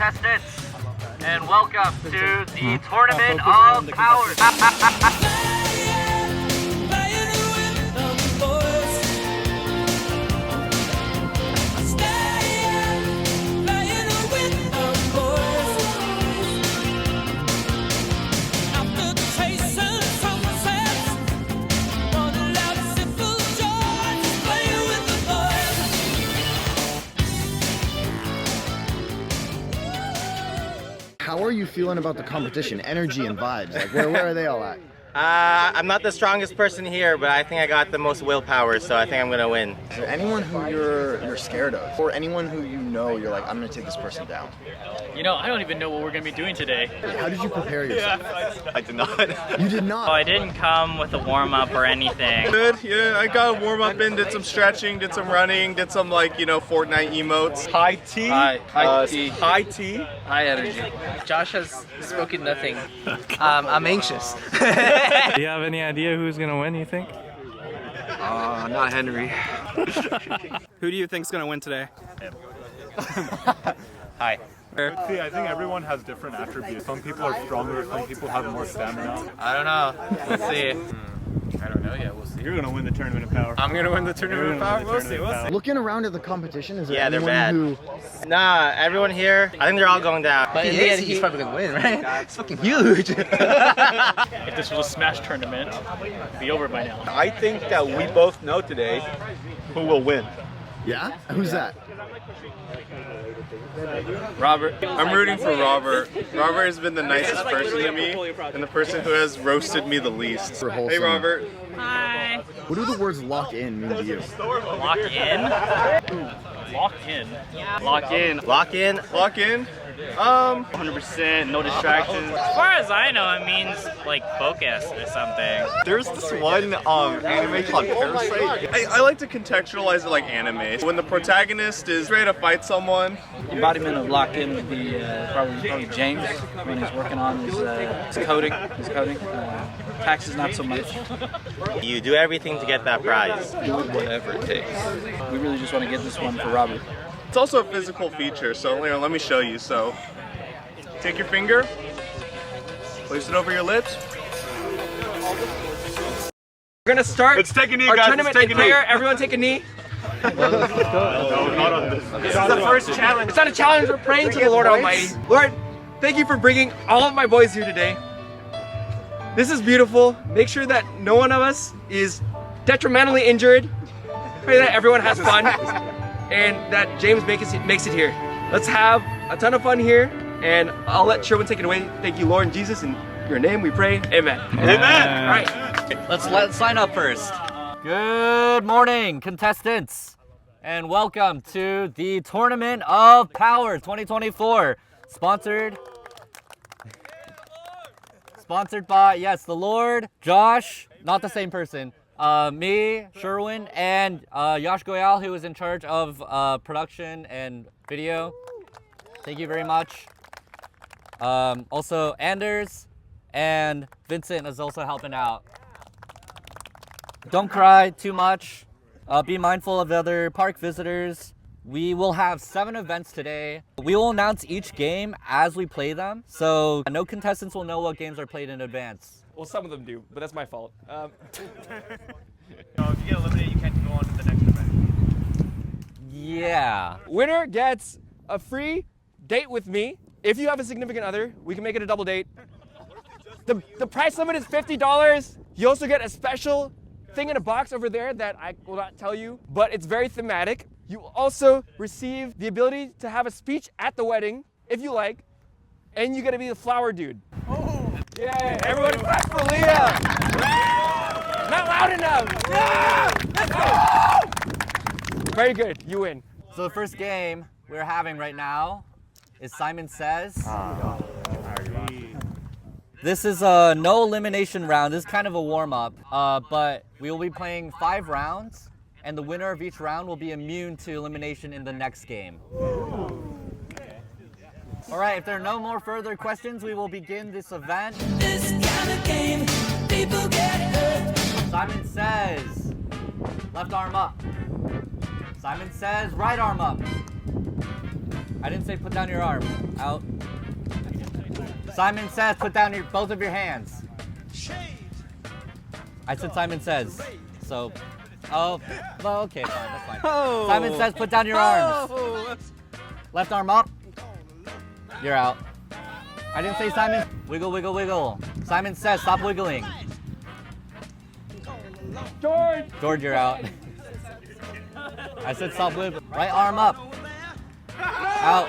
contestants, and welcome to the Tournament of Powers. How are you feeling about the competition, energy and vibes? Like, where are they all at? I'm not the strongest person here, but I think I got the most willpower, so I think I'm gonna win. Is there anyone who you're scared of? Or anyone who you know you're like, I'm gonna take this person down? You know, I don't even know what we're gonna be doing today. How did you prepare yourself? I did not. You did not? Oh, I didn't come with a warm-up or anything. Good, yeah, I got a warm up in, did some stretching, did some running, did some like, Fortnite emotes. High tea. High tea. High tea. High energy. Josh has spoken nothing. I'm anxious. Do you have any idea who's gonna win, you think? Not Henry. Who do you think's gonna win today? Hi. See, I think everyone has different attributes. Some people are stronger, some people have more stamina. I don't know. Let's see. I don't know yet, we'll see. You're gonna win the Tournament of Power. I'm gonna win the Tournament of Power, we'll see. Looking around at the competition, is there Yeah, they're anyone bad. who... Nah, everyone here, I think they're all going down. But in the end, he's probably gonna win, right? It's fucking huge. If this was a Smash tournament, it'd be over by now. I think that we both know today who will win. Yeah? Who's that? Robert. I'm rooting for Robert. Robert has been the nicest person to me, and the person who has roasted me the least. For Hey wholesome. Robert. Hi. What do the words lock in mean to you? Lock in? Lock in. Lock in. Lock in. Lock in. 100%, no distractions. As far as I know, it means like focus or something. There's this one anime called Parasite. I like to contextualize it like anime. When the protagonist is ready to fight someone, Embodiment of locked in would be probably James when he's working on his coding. Taxes not so much. You do everything to get that prize. Do whatever it takes. We really just want to get this one for Robert. it's also a physical feature, so let me show you. So take your finger, place it over your lips. We're gonna start. Let's take a knee, our guys. tournament Let's in take a knee. prayer. Everyone take a knee. No, not on this. This is the first challenge. It's not a challenge. We're praying to the Lord Almighty. Lord, thank you for bringing all of my boys here today. This is beautiful. Make sure that no one of us is detrimentally injured. Pray that everyone has fun and that James makes it here. Let's have a ton of fun here, and I'll let Sherwin take it away. Thank you, Lord, in Jesus, in your name we pray. Amen. Amen. All right. Let's sign up first. Good morning, contestants, and welcome to the Tournament of Power 2024, sponsored by, yes, the Lord, Josh, not the same person, me, Sherwin, and Yash Goyal, who is in charge of production and video. Thank you very much. Also, Anders and Vincent is also helping out. Don't cry too much. Be mindful of the other park visitors. We will have 7 events today. We will announce each game as we play them, so no contestants will know what games are played in advance. Well, some of them do, but that's my fault. If you get eliminated, you can't go on to the next event. Yeah. Winner gets a free date with me. If you have a significant other, we can make it a double date. The price limit is $50. You also get a special thing in a box over there that I will not tell you, but it's very thematic. You also receive the ability to have a speech at the wedding, if you like, and you get to be the flower dude. Oh! Yeah! Everybody clap for Leah! Not loud enough! Yeah! Let's go! Very good, you win. So the first game we're having right now is Simon Says. This is a no elimination round. This is kind of a warm-up, but we will be playing 5 rounds, and the winner of each round will be immune to elimination in the next game. All right, if there are no more further questions, we will begin this event. This kind of game, people get hurt. Simon Says, left arm up. Simon Says, right arm up. I didn't say put down your arm. Out. Simon Says put down both of your hands. I said Simon Says. So, oh, well, okay, fine, that's fine. Oh. Simon Says put down your arms. Left arm up. You're out. I didn't say Simon. Wiggle, wiggle, wiggle. Simon Says stop wiggling. George, you're out. I said stop wiggling. Right arm up. Out.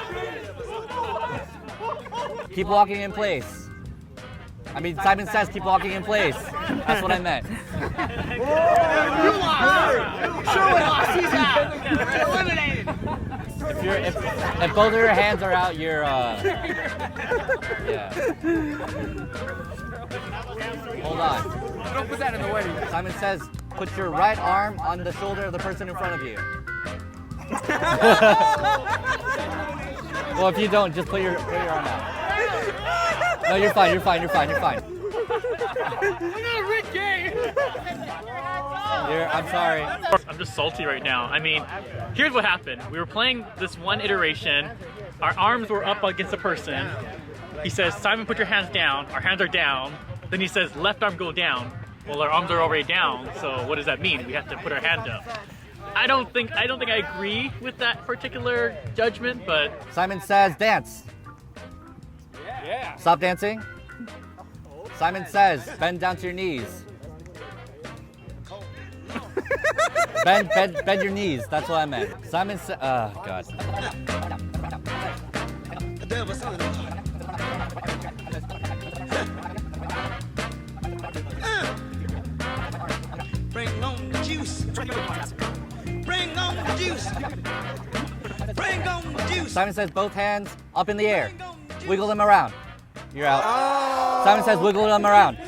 Keep walking in place. I mean, Simon Says keep walking in place. That's what I meant. If both of your hands are out, you're yeah. Hold on. Don't put that in the way. Simon Says put your right arm on the shoulder of the person in front of you. Well, if you don't, just put your arm out. No, you're fine. You're fine. You're fine. You're fine. I'm sorry. I'm just salty right now. I mean, here's what happened. We were playing this one iteration. Our arms were up against a person. He says, Simon, put your hands down. Our hands are down. Then he says, left arm go down. Well, our arms are already down. So what does that mean? We have to put our hand up. I don't think I agree with that particular judgment, but Simon Says dance. Yeah. Stop dancing. Simon Says bend down to your knees. bend your knees. That's what I meant. Simon Says. Oh God. Bring on the juice. Bring on the juice. Bring on the juice. Simon Says both hands up in the air. Wiggle them around. You're out. Simon Says wiggle them around.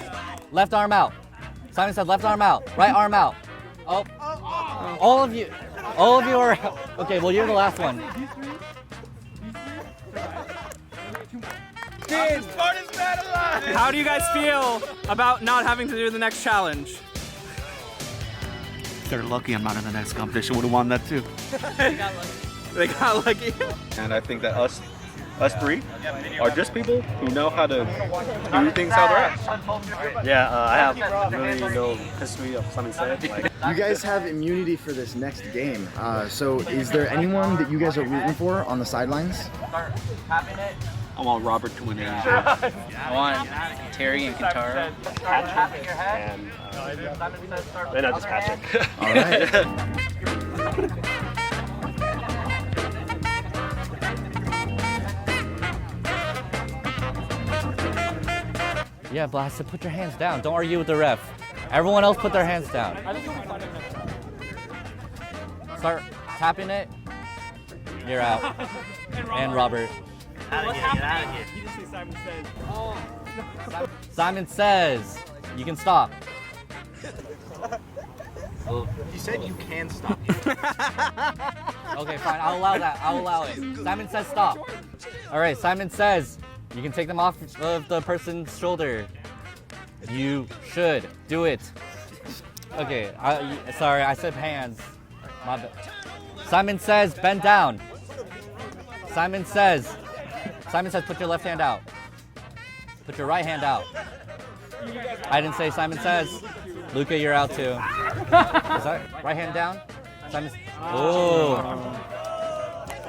Left arm out. Simon Says left arm out. Right arm out. Oh. All of you are out. Okay, well, you're the last one. How do you guys feel about not having to do the next challenge? They're lucky I'm not in the next competition. Would have won that too. They got lucky. And I think that us three are just people who know how to do things how they're at. Yeah, I have really no history of Simon Says. You guys have immunity for this next game. So is there anyone that you guys are rooting for on the sidelines? I want Robert to win it. I want Terry and Katara. And not just Patrick. All right. Yeah, Blast, put your hands down. Don't argue with the ref. Everyone else put their hands down. Start tapping it. You're out. And Robert. Simon Says. You can stop. He said you can stop. Okay, fine. I'll allow that. I'll allow it. Simon Says stop. All right, Simon Says you can take them off of the person's shoulder. You should do it. Okay, sorry, I said hands. My bad. Simon Says bend down. Simon Says put your left hand out. Put your right hand out. I didn't say Simon Says. Luca, you're out too. Is that right hand down? Simon. Oh.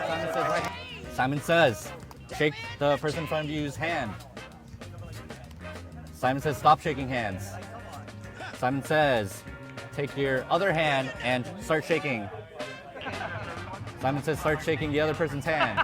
Simon Says right hand. Simon Says shake the person in front of you's hand. Simon Says stop shaking hands. Simon Says take your other hand and start shaking. Simon Says start shaking the other person's hand.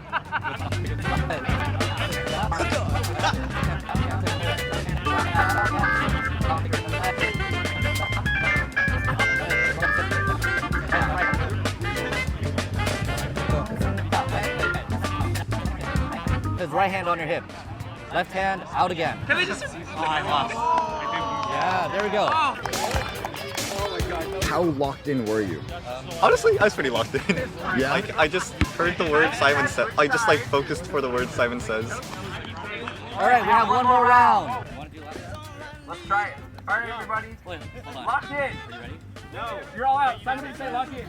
His right hand on your hip. Left hand out again. can I just? Oh, I lost. Yeah, there we go. How locked in were you? Honestly, I was pretty locked in. Yeah? I just heard the word Simon Says. I just focused for the word Simon Says. All right, we have one more round. Let's try it. All right, everybody. Wait, hold on. Lock in. Are you ready? No. You're all out. Somebody say lock in.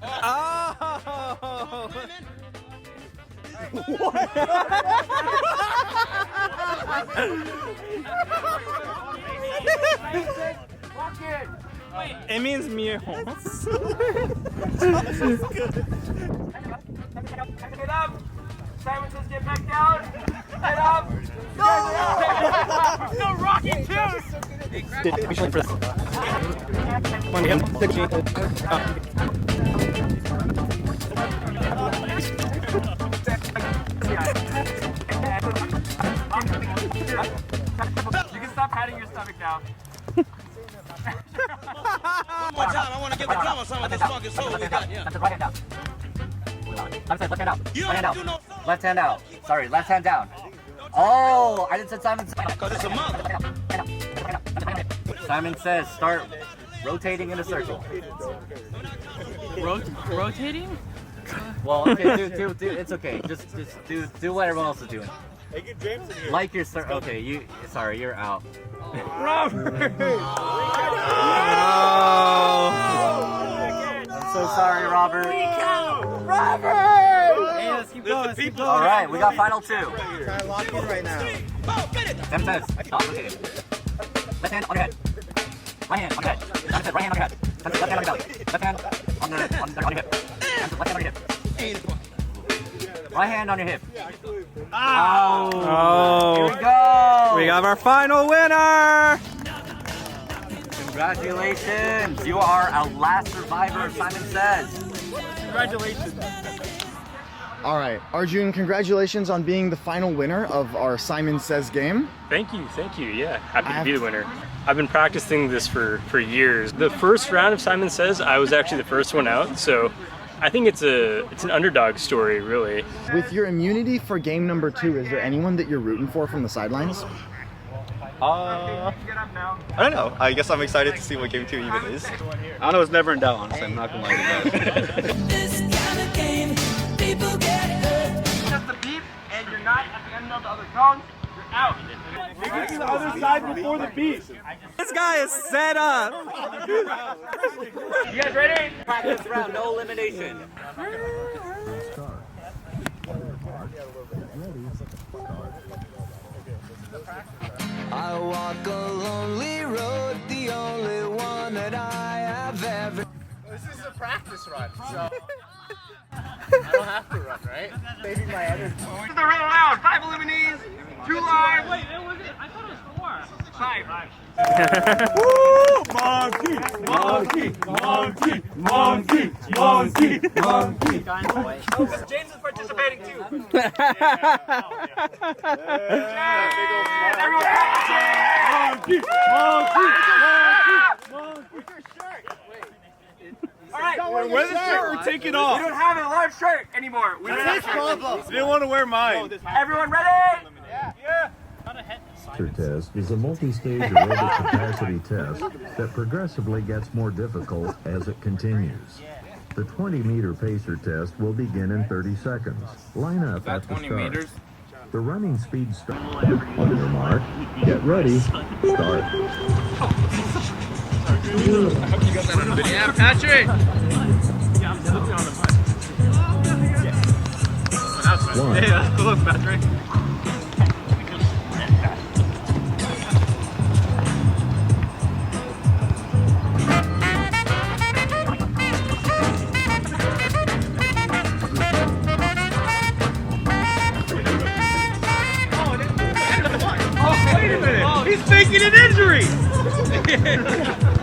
Oh. It means miejo. Get up. Simon says get back down. Get up. No rocket juice. You can stop patting your stomach now. One more time, I want to give the drummer some of this funky soul we got. Yeah. Right hand down. Simon says left hand out. You Right hand don't do out. no Left hand out. Sorry, left hand down. Oh, I didn't say Simon. because it's a mother. Simon says start rotating in a circle. Rotating? Well, okay, do. It's okay. Just do what everyone else is doing. Hey, get James in here. Like your okay. Sorry, you're out. Robert! I'm so sorry, Robert. Hey, let's keep going. Let's keep going. All right, we got final two. Try to lock in right now. Simon says stop rotating. Left hand on your head. Right hand on your head. Simon says right hand on your head. Simon says left hand on your belly. Left hand on your hip. Simon says left hand on your hip. Right hand on your hip. Ow. Oh. Here we go. We got our final winner. Congratulations. You are our last survivor, Simon Says. Congratulations. All right, Arjun, congratulations on being the final winner of our Simon Says game. Thank you, yeah. Happy to be the winner. I've been practicing this for years. The first round of Simon Says, I was actually the first one out, so I think it's an underdog story, really. With your immunity for game number 2, is there anyone that you're rooting for from the sidelines? I don't know. I guess I'm excited to see what game 2 even is. I don't know, it's never in doubt, honestly. I'm not gonna lie to you guys. This kind of game, people get hurt. Just the beep, and you're not at the end of the other cones. You're out. We get to the other side before the beat. This guy is set up. You guys ready? Practice round, no elimination. I walk a lonely road, the only one that I have ever. This is a practice run, so I don't have to run, right? Saving my energy. This is the real round. 5 eliminees, 2 lives. Wait, it was it? I thought it was 4. 5. Woo! Monkey! Monkey! Monkey! Monkey! Monkey! Monkey! James is participating too. Monkey! Monkey! All right, Wear the shirt or take it off. we don't have a large shirt anymore. We don't have You didn't want to wear mine. Everyone ready? Yeah. Test is a multi-stage aerobic capacity test that progressively gets more difficult as it continues. The 20-meter pacer test will begin in 30 seconds. Line up at the start. The running speed starts. On your mark, get ready, start. Yeah, Patrick. One. Hey, that's cool, Patrick. Wait a minute! He's faking an injury!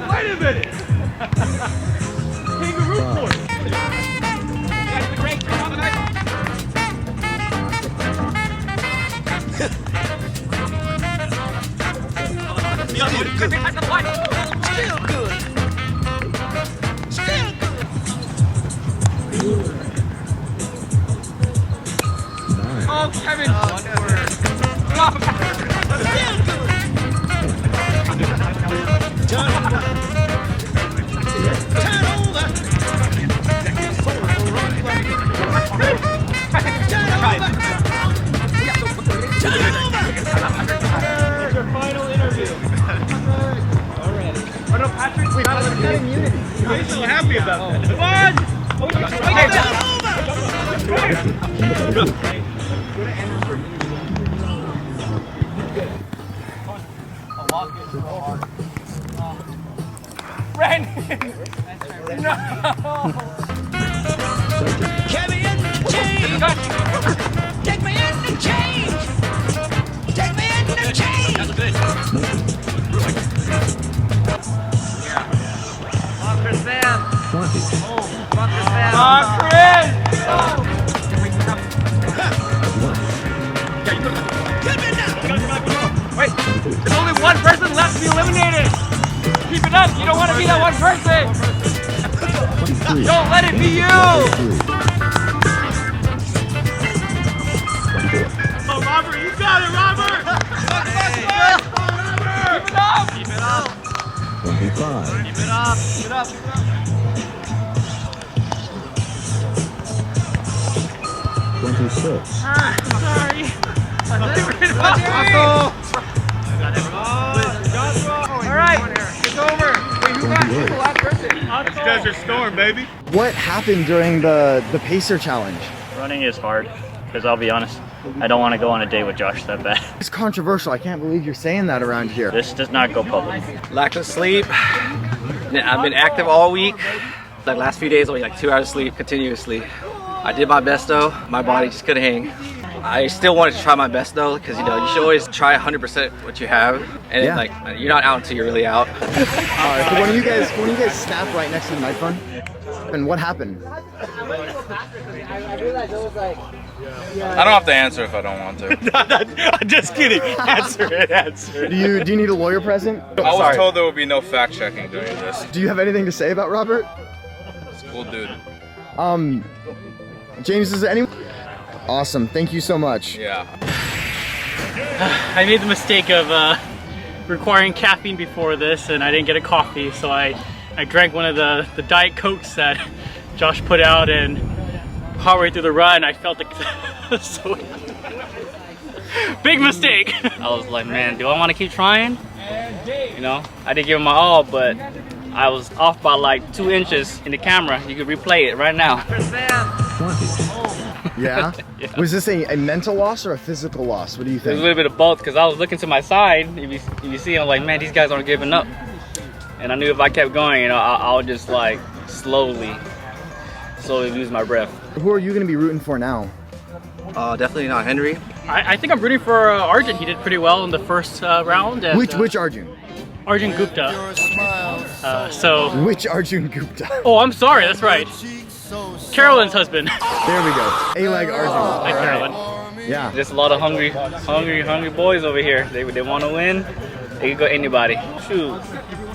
Wait a minute! Kangaroo court! That's the great job of Still good. Still good. Oh, Kevin! Your final interview. Alright. Oh no, Patrick, we got immunity. You're so happy about that. Come on! Brandon! No! Carry me in the change. Take me in the change. Take me in the change. That's good. Come on, Chris Van. 20. Come on, Chris Van. Come on, Chris! Wait, there's only one person left to be eliminated. Keep it up. You don't want to be that one person. Don't let it be you. Oh, Robert, you got it, Robert! Keep it up. Keep it up. 25. Keep it up. Keep it up. 26. Sorry. All right, it's over. Wait, who's the last person? It's Desert Storm, baby. What happened during the Pacer Challenge? Running is hard, because I'll be honest, I don't want to go on a date with Josh that bad. It's controversial. I can't believe you're saying that around here. This does not go public. Lack of sleep. I've been active all week. Like last few days, only like 2 hours of sleep continuously. I did my best though. My body just couldn't hang. I still wanted to try my best though, because you know you should always try 100% what you have, and Yeah. like you're not out until you're really out. Alright, so when you guys snap right next to the night run, and what happened? I don't have to answer if I don't want to. I'm just kidding. Answer it. Answer it. Do you need a lawyer present? I was told there would be no fact checking during this. Do you have anything to say about Robert? Cool dude. James, is there anyone? Awesome. Thank you so much. Yeah. I made the mistake of requiring caffeine before this, and I didn't get a coffee, so I drank one of the Diet Cokes that Josh put out, and partway through the run, I felt the soda. Big mistake. I was like, man, do I want to keep trying? You know, I didn't give it my all, but I was off by like 2 inches in the camera. You can replay it right now. 20. Yeah? Yeah. Was this a mental loss or a physical loss? What do you It was a think? little bit of both, because I was looking to my side. If you see, I'm like, man, these guys aren't giving up. And I knew if I kept going, you know, I'll just like slowly lose my breath. Who are you going to be rooting for now? Definitely not Henry. I think I'm rooting for Arjun. He did pretty well in the first round. And, Which Arjun? Arjun Gupta. Which Arjun Gupta? Oh, I'm sorry. That's right. Carolyn's husband. There we go. A-leg Arjun. Hi, Carolyn. Yeah. There's a lot of hungry boys over here. They want to win. They can go anybody. Shoot,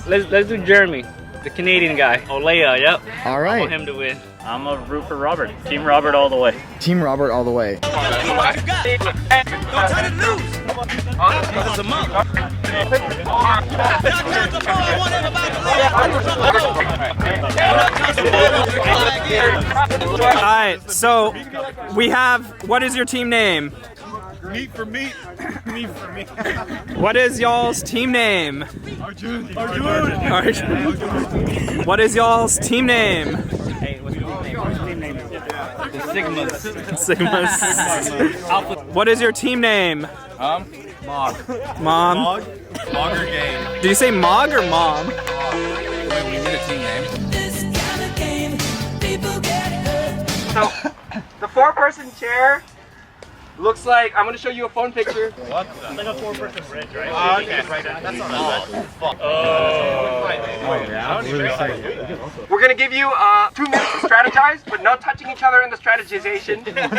let's do Jeremy, the Canadian guy. Olea, yep. All I right. want him to win. I'm a root for Robert. Team Robert all the way. Team Robert all the way. Don't turn it loose. It's a month. Alright, so we have, what is your team name? Meat for meat. Meat for meat. What is y'all's team name? Arjun. What is y'all's team name? Hey, what's your name? The Sigmas. Sigmas. What is your team name? Mog. Mom? Mogger game. Did you say Mog or Mom? We need a team name. So, the 4-person chair looks like, I'm going to show you a phone picture. What? It's like a 4-person bridge, right? Oh, okay. That's not We're going to give you 2 minutes to strategize, but no touching each other in the strategization. No.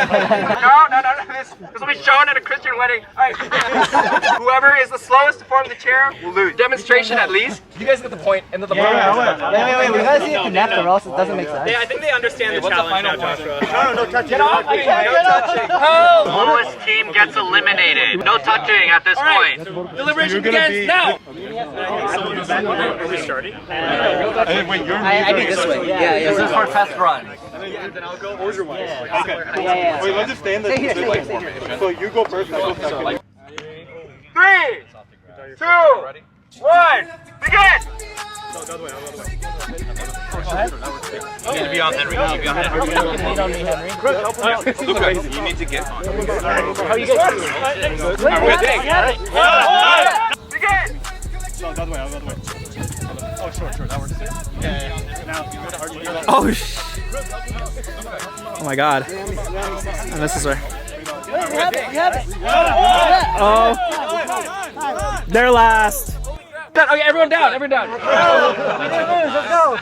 This will be shown at a Christian wedding. All right. Whoever is the slowest to form the chair will lose. Demonstration at least. You guys get the point. End of the Wait, we gotta see it connect or else it doesn't make sense. Yeah, I think they understand the challenge now, Joshua. No touching. Get off me! No touching! Lowest team gets eliminated. No touching at this point. Deliberation begins now! Are we starting? I do this way. Yeah. This is for test run. Wait, let's just stay in the formation. So you go first, I go second. 3, 2, 1, begin! You need to be on Henry. You need to be on Henry. Luca, you need to get on. How you guys doing? Begin! No, the other way, the other way. Oh, sure, that works. Yeah. Oh, oh my god. Unnecessary. Oh. They're last. Okay, everyone down, everyone down. Let's go.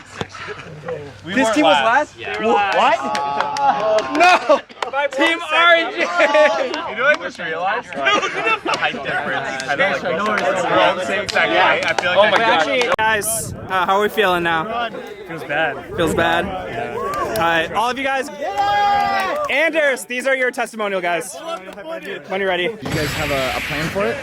This team was last? Yeah. What? No! Team RNG! You know, I just realized the height difference. I don't like we're all the same exact height. I feel like oh my god. Actually, guys, how are we feeling now? Feels bad. Feels bad? Yeah. Alright, all of you guys. Anders, these are your testimonial guys. When you're ready. You guys have a plan for it?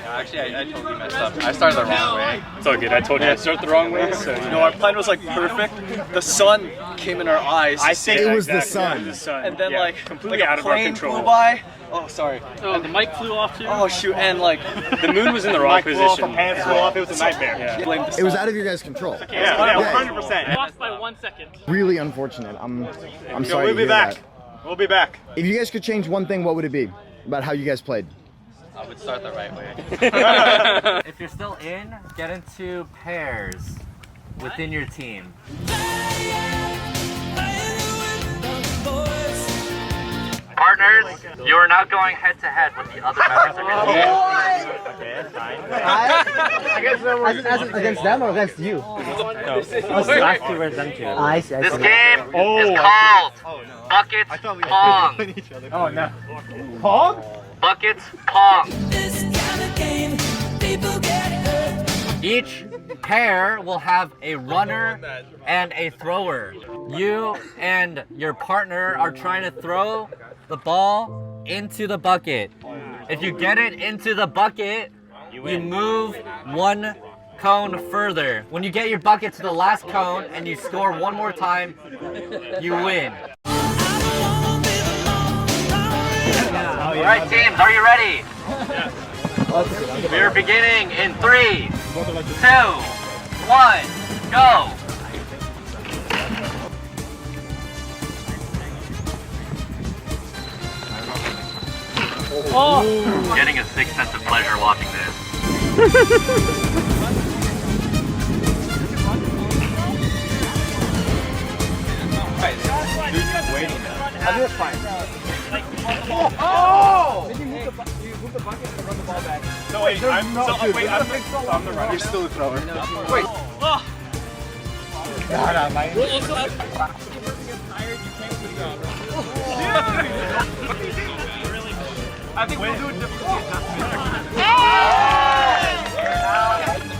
Actually, I totally messed up. I started the wrong way. It's all good. I told you I'd start the wrong way. So you know, our plan was like perfect. The sun came in our eyes. I think it was exactly. the sun. And then completely like out a of our plane control. flew by. Oh, sorry. Oh, the mic flew off too. Oh shoot! And like the moon was in the wrong position. The pants flew off. It was a nightmare. Yeah. It was out of your guys' control. Yeah, 100%. Lost by 1 second. Really unfortunate. I'm sorry. We'll be back. We'll be back. If you guys could change one thing, what would it be about how you guys played? I would start the right way. If you're still in, get into pairs within your team. Partners, you are not going head to head with the other members of your team. Okay, fine. Against them or against you? This game Oh, is called Buckets Pong. Oh no. Pong? Buckets Pong. Each pair will have a runner and a thrower. You and your partner are trying to throw the ball into the bucket. If you get it into the bucket, you move one cone further. When you get your bucket to the last cone and you score one more time, you win. All right, teams, are you ready? We are beginning in 3, 2, 1, go! Oh. Getting a sick sense of pleasure watching this. I'll do it fine. Oh! Did you move the bucket and run the ball back? No, wait, I'm the runner. You're still a thrower. Wait. I think we'll do a difficulty adjustment.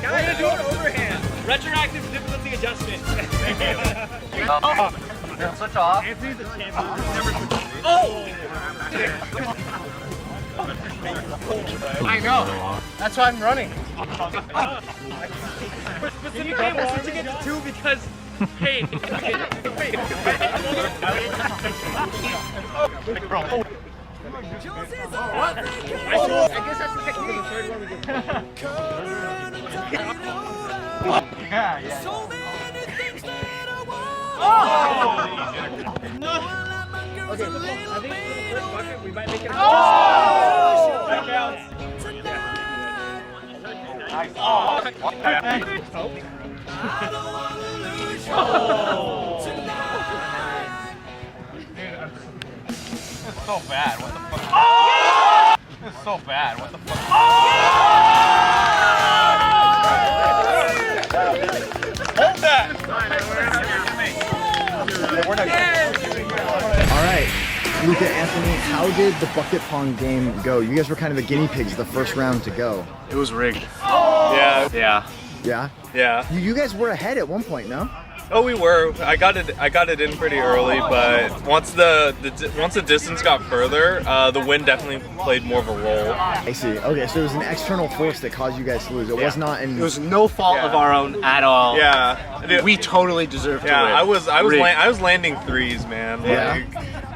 We're gonna do an overhand. Retroactive difficulty adjustment. Switch off. Anthony's a champion. Never switch off. Oh! I know. That's why I'm running. Specifically, we're switching it to 2 because, hey, What? I guess that's the technique. Yeah. Oh! Okay, I think for the first bucket, we might make it. Oh! That counts. It's so bad. What the fuck? Oh! It's so bad. What the fuck? Oh! Hold that! All right, Luca, Anthony, how did the bucket pong game go? You guys were kind of the guinea pigs the first round to go. It was rigged. Yeah. Yeah? Yeah. You guys were ahead at one point, no? Oh, we were. I got it in pretty early, but once the distance got further, the wind definitely played more of a role. I see. Okay, so it was an external force that caused you guys to lose. It was not an. It was no fault of our own at all. Yeah. We totally deserved to win. I was landing threes, man. Yeah.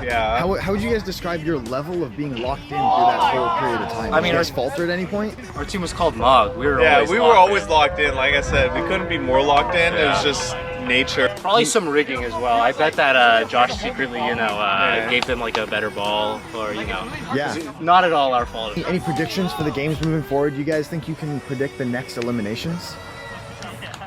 Yeah. How would you guys describe your level of being locked in through that whole period of time? I mean, did you guys falter at any point? Our team was called Mog. We were always locked in. Like I said, we couldn't be more locked in. It was just nature. Probably some rigging as well. I bet that Josh secretly, gave them like a better ball, or Yeah. not at all our fault. Any predictions for the games moving forward? You guys think you can predict the next eliminations?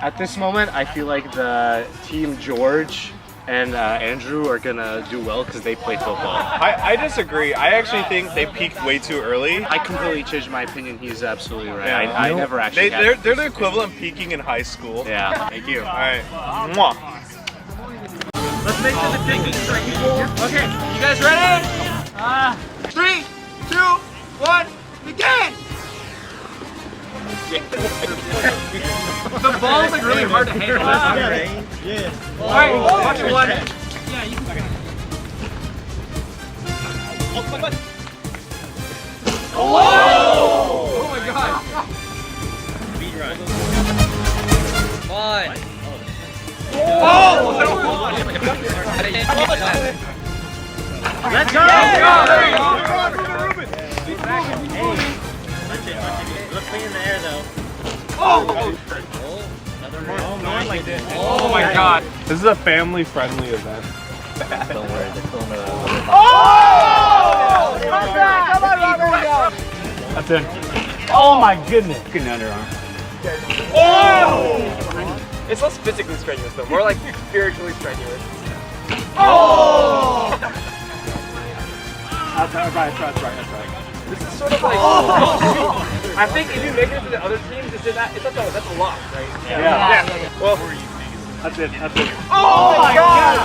At this moment, I feel like the team George and Andrew are gonna do well because they play football. I disagree. I actually think they peaked way too early. I completely changed my opinion. He's absolutely right. Yeah. I never actually. They're the equivalent of peaking in high school. Yeah. Thank you. All right. Mwah. Let's make sure the picking is right here. Okay, you guys ready? 3, 2, 1, begin! The ball's like really hard to handle. Yeah. Alright, watch it one. Yeah, you can. Oh my god. One. Let's go! There you go! Let's be in the air though. Oh my god. This is a family-friendly event. Don't worry, they're filming it. Oh! Come on, Robert! That's in. Oh my goodness. Fucking underarm. Oh! It's less physically strenuous though, more like spiritually strenuous. Oh! That's right. This is sort of like. I think if you make it to the other teams, that's a loss, right? Yeah. Well, that's it. Oh my god!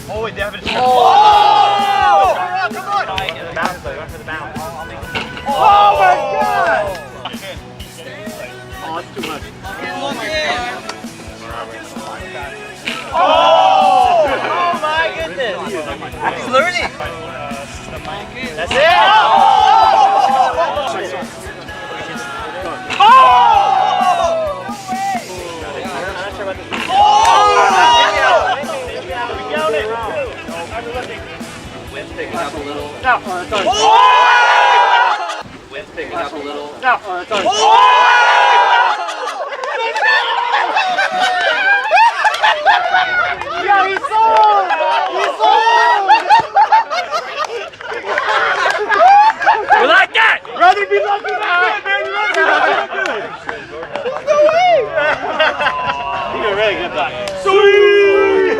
Oh, wait, they haven't. Come on! Bounce, though. Go for the bounce. Oh my god! Oh, that's too much. Oh my goodness! He's learning! That's it! Oh! Wind's picking up a little. No. Wind's picking up a little. No. Yeah, he's sold! He's sold! You like that? Rather be lucky than good, man! Rather be lucky than good! Let's go away! You did a really good time. Sweet!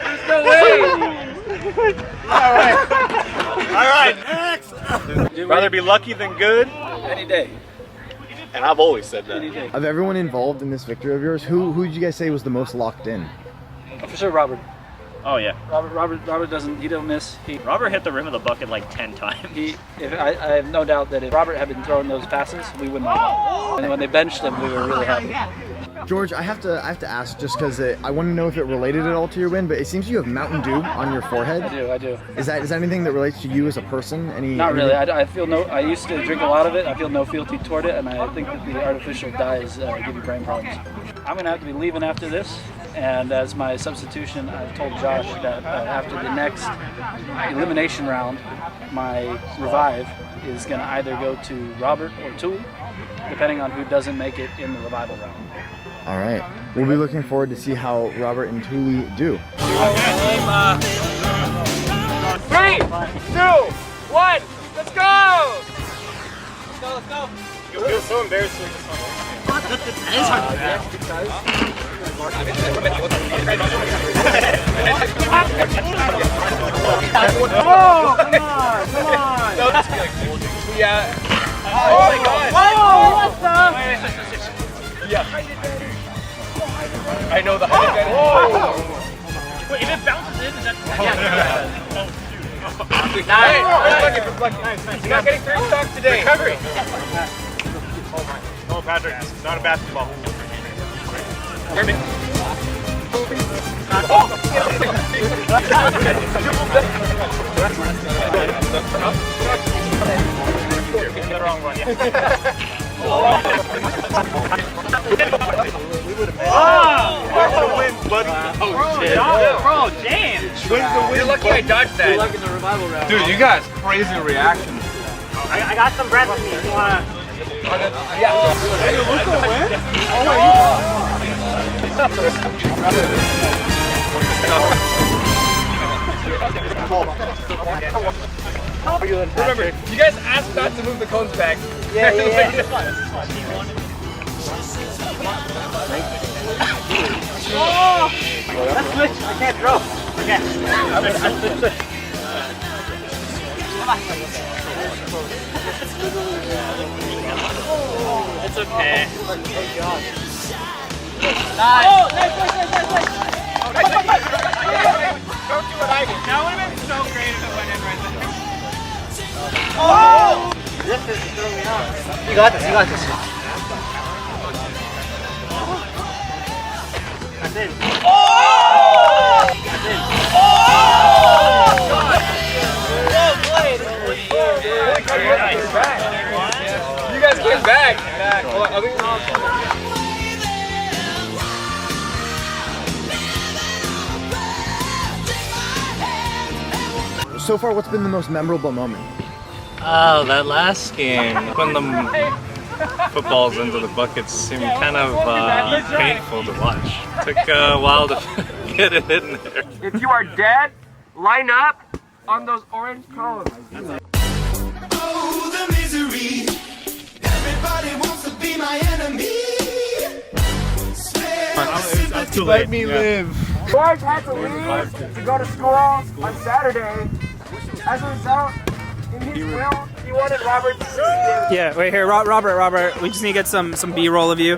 Let's go away! Alright, next! Rather be lucky than good. Any day. And I've always said that. Of everyone involved in this victory of yours, who did you guys say was the most locked in? For sure, Robert. Oh yeah. Robert doesn't. He don't miss. Robert hit the rim of the bucket like 10 times. I have no doubt that if Robert had been throwing those passes, we wouldn't have won. And when they benched him, we were really happy. George, I have to ask just because I want to know if it related at all to your win, but it seems you have Mountain Dew on your forehead. I do. Is that anything that relates to you as a person? Not really. I feel no. I used to drink a lot of it. I feel no fealty toward it, and I think that the artificial dyes give you brain problems. I'm gonna have to be leaving after this, and as my substitution, I've told Josh that after the next elimination round, my revive is gonna either go to Robert or Tool, depending on who doesn't make it in the revival round. All right. We'll be looking forward to see how Robert and Tuli do. 3, 2, 1, let's go! Let's go. You'll feel so embarrassed with this one. That is hard. Oh, come on. Yeah. Oh my god. Yeah. I know the height. Wait, if it bounces in, is that? Nice. You're not getting 3 stocks today. Recovery. Oh, Patrick, this is not a basketball. The wrong one. Wins, buddy. Oh, shit. Bro, damn. You're lucky I dodged that. Good luck in the revival round. Dude, you guys crazy reactions. I got some breath with me. You wanna? Yeah. Hey, Luka win? Remember, you guys asked not to move the cones back. Oh! Let's switch. I can't throw. Okay. Switch. It's okay. Nice. Oh, nice. Don't do what I did. That would have been so great if it went in right there. Oh! This is throwing me off. You got this. That's it. Oh! That's it. Oh! Well played. You guys came back. Well, I think So far, what's been the most memorable moment? Oh, that last game when the footballs into the buckets seemed kind of painful to watch. Took a while to get it in there. if you are dead, line up on those orange cones. Oh, the misery. Everybody wants to be my enemy. Let me live. George had to leave to go to school on Saturday. As a result, in his will, he wanted Robert to see him. Yeah, wait here, Robert. We just need to get some B-roll of you.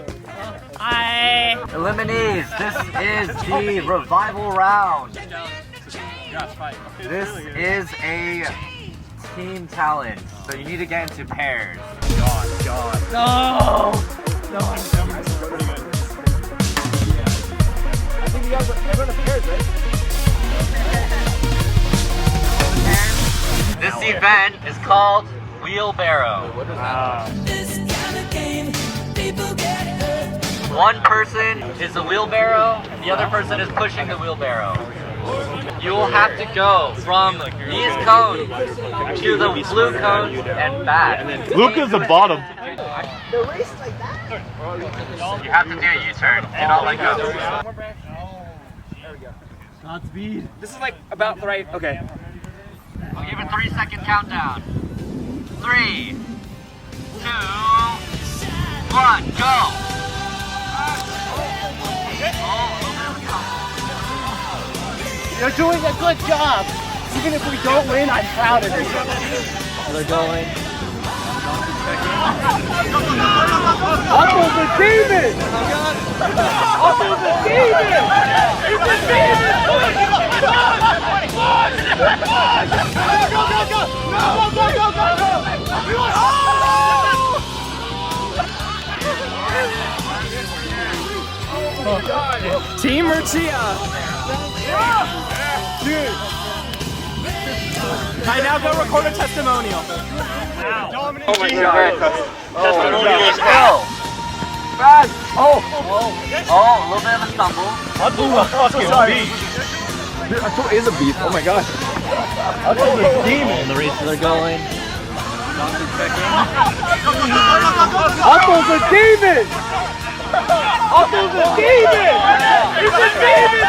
Hi. Eliminees, this is the revival round. This is a team challenge, so you need to get into pairs. God. No. I think you guys are going to pairs, right? This event is called Wheelbarrow. One person is the wheelbarrow, the other person is pushing the wheelbarrow. You will have to go from these cones to the blue cones and back. Luca's the bottom. You have to do a U-turn. Do not let go. Godspeed. This is like about the right. Okay. I'll give a 3-second countdown. 3, 2, 1, go! You're doing a good job. Even if we don't win, I'm proud of you. They're going. Uncle the demon! Uncle the demon! He's a demon! Team Murcia. I now go record a testimonial. Oh my god. Testimonial is out. Fast! Oh, a little bit of a stumble. Dude, I thought it is a beef. Oh my god. Uncle the demon. The races are going. Uncle the demon! Uncle the demon! He's a demon!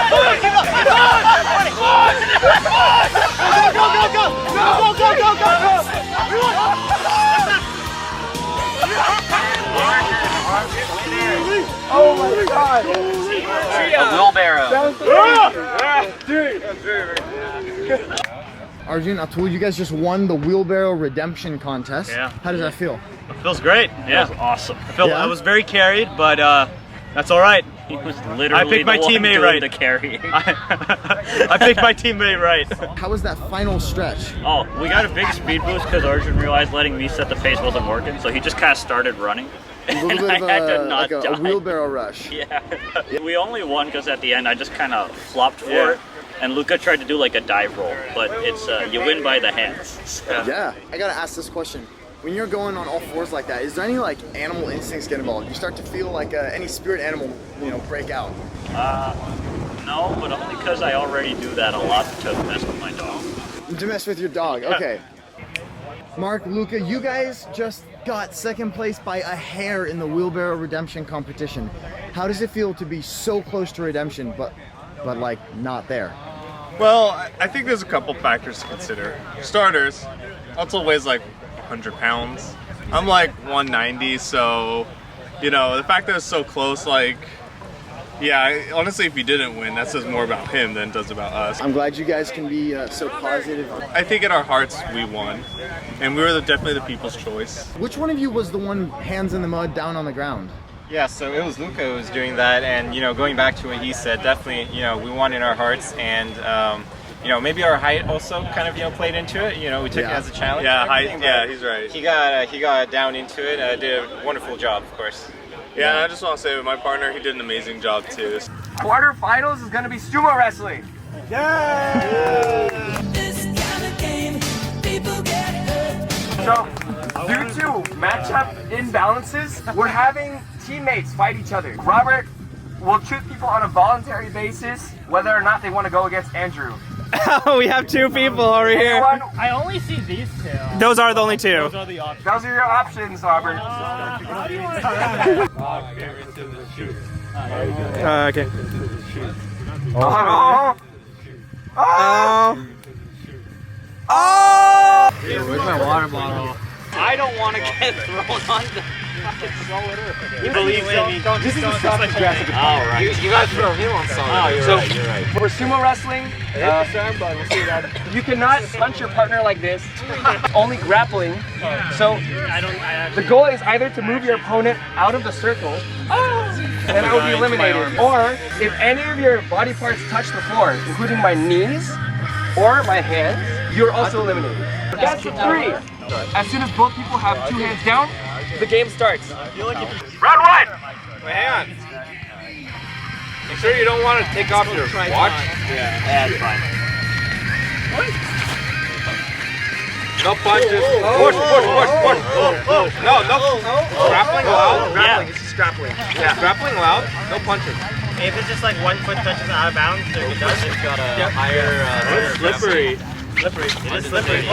Oh my god! The wheelbarrow. Arjun, Atul, you guys just won the Wheelbarrow Redemption Contest. Yeah. How does that feel? It feels great. Yeah. It was awesome. I was very carried, but that's all right. He was literally I picked my teammate right to carry. I picked my teammate right. How was that final stretch? Oh, we got a big speed boost because Arjun realized letting me set the pace wasn't working, so he just kind of started running. A little bit of a wheelbarrow rush. Yeah. We only won because at the end I just kind of flopped for it. And Luca tried to do like a dive roll, but it's you win by the hands. So. Yeah, I gotta ask this question. When you're going on all fours like that, is there any like animal instincts get involved? You start to feel like any spirit animal, break out? No, but only because I already do that a lot to mess with my dog. To mess with your dog, okay. Mark, Luca, you guys just got second place by a hair in the Wheelbarrow Redemption competition. How does it feel to be so close to redemption, but like not there? Well, I think there's a couple factors to consider. Starters, Utzel weighs like 100 pounds. I'm like 190, so, you know, the fact that it's so close, like, yeah, honestly, if he didn't win, that says more about him than it does about us. I'm glad you guys can be so positive. I think in our hearts, we won, and we were definitely the people's choice. Which one of you was the one hands in the mud, down on the ground? Yeah, so it was Luca who was doing that, and you know, going back to what he said, definitely, you know, we won in our hearts, and you know, maybe our height also kind of, you know, played into it. You know, we took it as a challenge. Yeah, height. Yeah, he's right. He got down into it. Did a wonderful job, of course. Yeah, and I just want to say, with my partner, he did an amazing job too. Quarterfinals is gonna be sumo wrestling. So, due to matchup imbalances, we're having teammates fight each other. Robert will choose people on a voluntary basis whether or not they want to go against Andrew. We have 2 people over here. I only see these 2. Those are the only 2. Those are the options. Those are your options, Robert. Okay. Oh! Oh! Where's my water bottle? I don't want to get thrown on the fucking You believe in me. This is a self-aggressive. Oh, right. You guys throw him on something. Oh, you're right. For sumo wrestling, you cannot punch your partner like this. Only grappling. So the goal is either to move your opponent out of the circle, and I will be eliminated. Or if any of your body parts touch the floor, including my knees or my hands, you're also eliminated. That's 3. As soon as both people have 2 hands down, the game starts. Round 1! Wait, hang on. You sure you don't want to take off your watch? Yeah, that's fine. No punches. Push. No. Grappling loud. Grappling. This is grappling. Yeah. Grappling loud. No punches. If it's just like 1 foot touches out of bounds, then it does. It's got a higher. It's slippery. Slippery. It is slippery.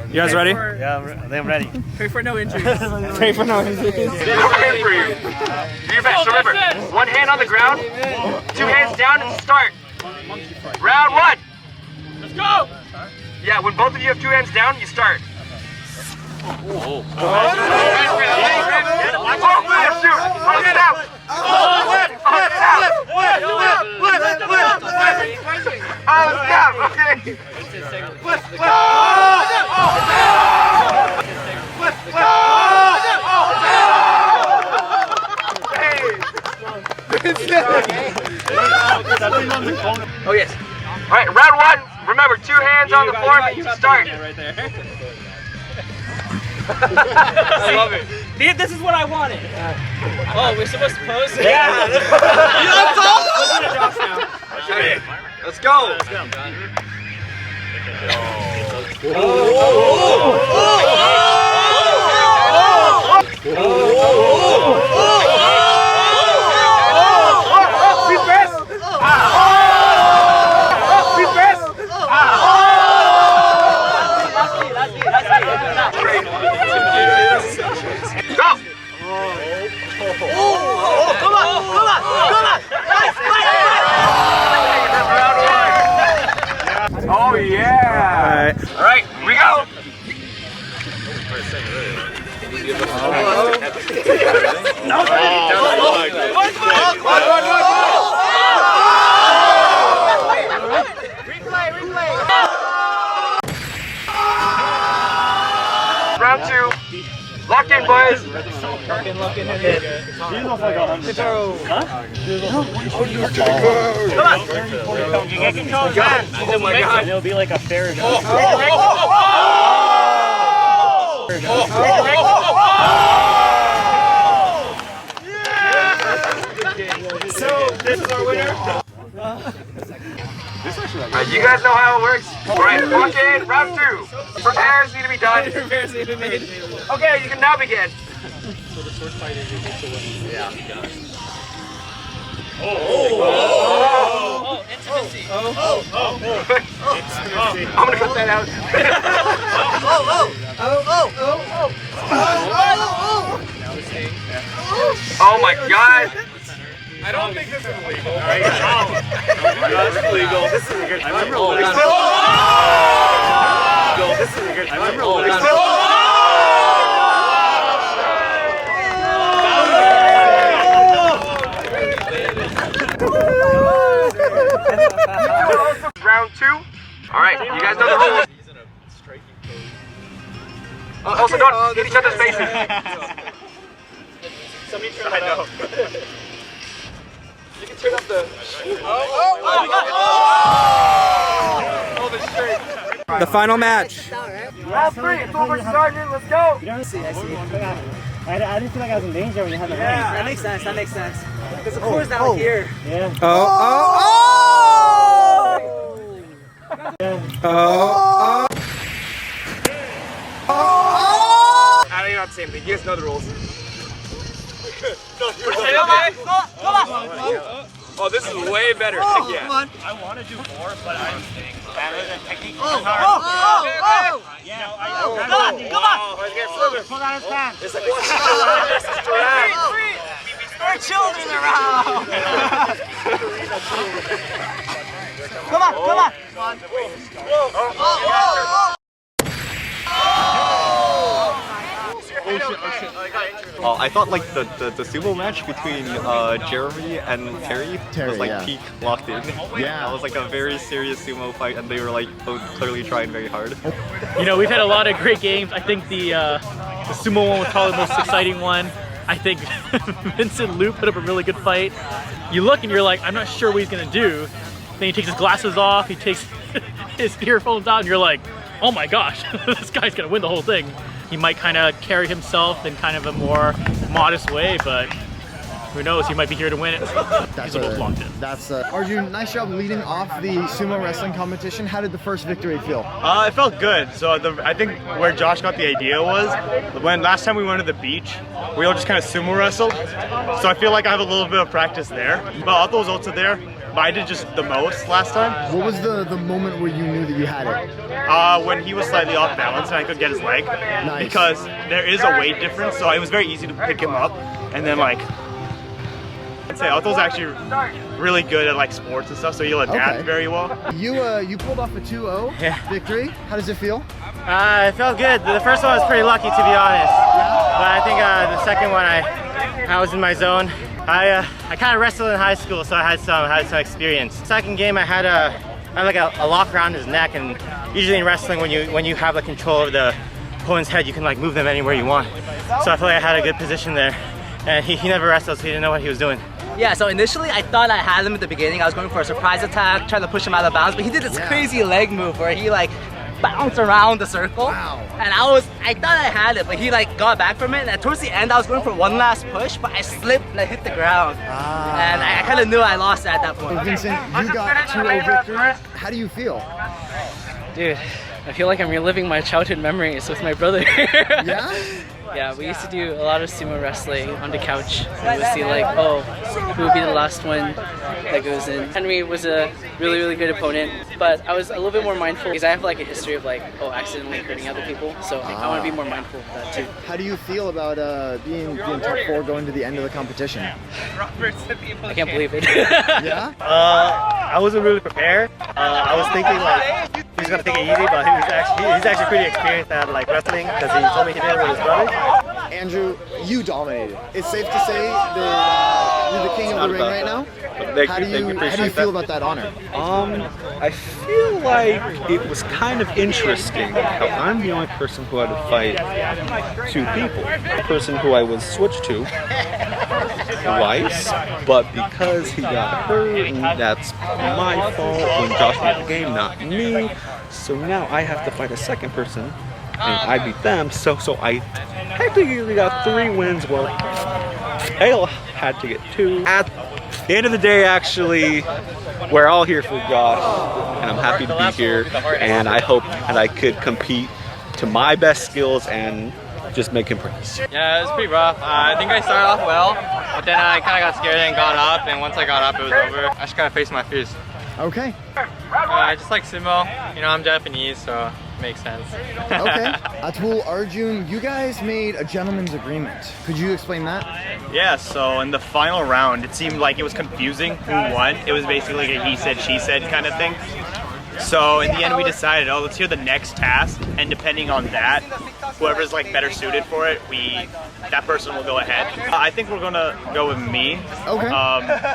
You guys ready? Yeah, I'm ready. Pray for no injuries. Pray for no injuries. Okay for you. Do your best. Remember, 1 hand on the ground, 2 hands down, and start. Round 1. Let's go! Yeah, when both of you have 2 hands down, you start. Oh yes. All right, round 1. Remember, 2 hands on the floor. Start. I love it. This is what I wanted. Oh, we're supposed to pose? Yeah. Okay, let's go. Let's go. Oh yeah! All right, here we go. Round 2. Lock in, boys. Lock in. Okay. He's off like 100 pounds. Huh? Come on. You get control, man. Oh my God. It'll be like a fair. So, this is our winner. You guys know how it works? Alright, lock in, round 2. Repairs need to be done. Repairs need to be made. Okay, you can now begin. So the sword fight is yeah. Oh, intimacy. I'm gonna cut that out. Oh my god! I don't think this is legal. This is legal. This is a good. I remember when This is a good. I remember when Round 2. All right, you guys know the rules. Also, don't hit each other's faces. Somebody turn that up. You can turn up the. Oh, the shirt. The final match. Round 3. It's over, Sergeant. Let's go. I see. I didn't feel like I was in danger when you had the ring. That makes sense. That makes sense. Because the core's down here. Yeah. I don't even have the same thing. You guys know the rules. Oh, this is way better. Heck yeah. I want to do more, but I'm better than technique. Come on! Pull down his pants. It's like one. There are children around. Come on! I thought like the sumo match between Jeremy and Terry was like peak locked in. Yeah, it was like a very serious sumo fight, and they were like both clearly trying very hard. You know, we've had a lot of great games. I think the sumo one was probably the most exciting one. I think Vincent Liu put up a really good fight. You look and you're like, I'm not sure what he's gonna do. Then he takes his glasses off, he takes his earphones out, and you're like, oh my gosh, this guy's gonna win the whole thing. He might kind of carry himself in kind of a more modest way, but who knows, he might be here to win it. He's almost locked in. Arjun, nice job leading off the sumo wrestling competition. How did the first victory feel? It felt good. So I think where Josh got the idea was when last time we went to the beach, we all just kind of sumo wrestled. So I feel like I have a little bit of practice there. But Otto was also there, but I did just the most last time. What was the moment where you knew that you had it? When he was slightly off balance and I could get his leg. Nice. Because there is a weight difference, so it was very easy to pick him up. And then like, I'd say Otto's actually really good at like sports and stuff, so he'll adapt very well. You pulled off a 2-0 victory. How does it feel? It felt good. The first one was pretty lucky, to be honest. But I think the second one, I was in my zone. I kind of wrestled in high school, so I had some experience. Second game, I had like a lock around his neck, and usually in wrestling, when you have the control of the opponent's head, you can like move them anywhere you want. So I feel like I had a good position there, and he never wrestled, so he didn't know what he was doing. Yeah, so initially I thought I had him at the beginning. I was going for a surprise attack, trying to push him out of bounds, but he did this crazy leg move where he like bounced around the circle. Wow. And I thought I had it, but he like got back from it, and towards the end I was going for one last push, but I slipped and I hit the ground. And I kind of knew I lost at that point. So Vincent, you got 2-0 victories. How do you feel? Dude, I feel like I'm reliving my childhood memories with my brother. Yeah? Yeah, we used to do a lot of sumo wrestling on the couch. We would see like, oh, who would be the last one that goes in. Henry was a really, really good opponent, but I was a little bit more mindful because I have like a history of like, accidentally hurting other people. So I want to be more mindful of that too. How do you feel about being top 4 going to the end of the competition? I can't believe it. Yeah? I wasn't really prepared. I was thinking like he's gonna take it easy, but he's actually pretty experienced at like wrestling because he told me he did it with his brother. Andrew, you dominated. It's safe to say that you're the king of the ring right now. How do you feel about that honor? I feel like it was kind of interesting how I'm the only person who had to fight 2 people. The person who I was switched to twice, but because he got hurt, and that's my fault when Josh made the game, not me. So now I have to fight a second person, and I beat them. So I technically got 3 wins. Well, Hale had to get 2. At the end of the day, actually, we're all here for Josh, and I'm happy to be here. And I hope that I could compete to my best skills and just make him proud. Yeah, it was pretty rough. I think I started off well, but then I kind of got scared and got up, and once I got up, it was over. I just kind of faced my fears. Okay. I just like sumo. You know, I'm Japanese, so it makes sense. Okay. Atul, Arjun, you guys made a gentleman's agreement. Could you explain that? Yeah, so in the final round, it seemed like it was confusing who won. It was basically like a he said, she said kind of thing. So in the end, we decided, oh, let's hear the next task, and depending on that, whoever's like better suited for it, that person will go ahead. I think we're gonna go with me. Okay.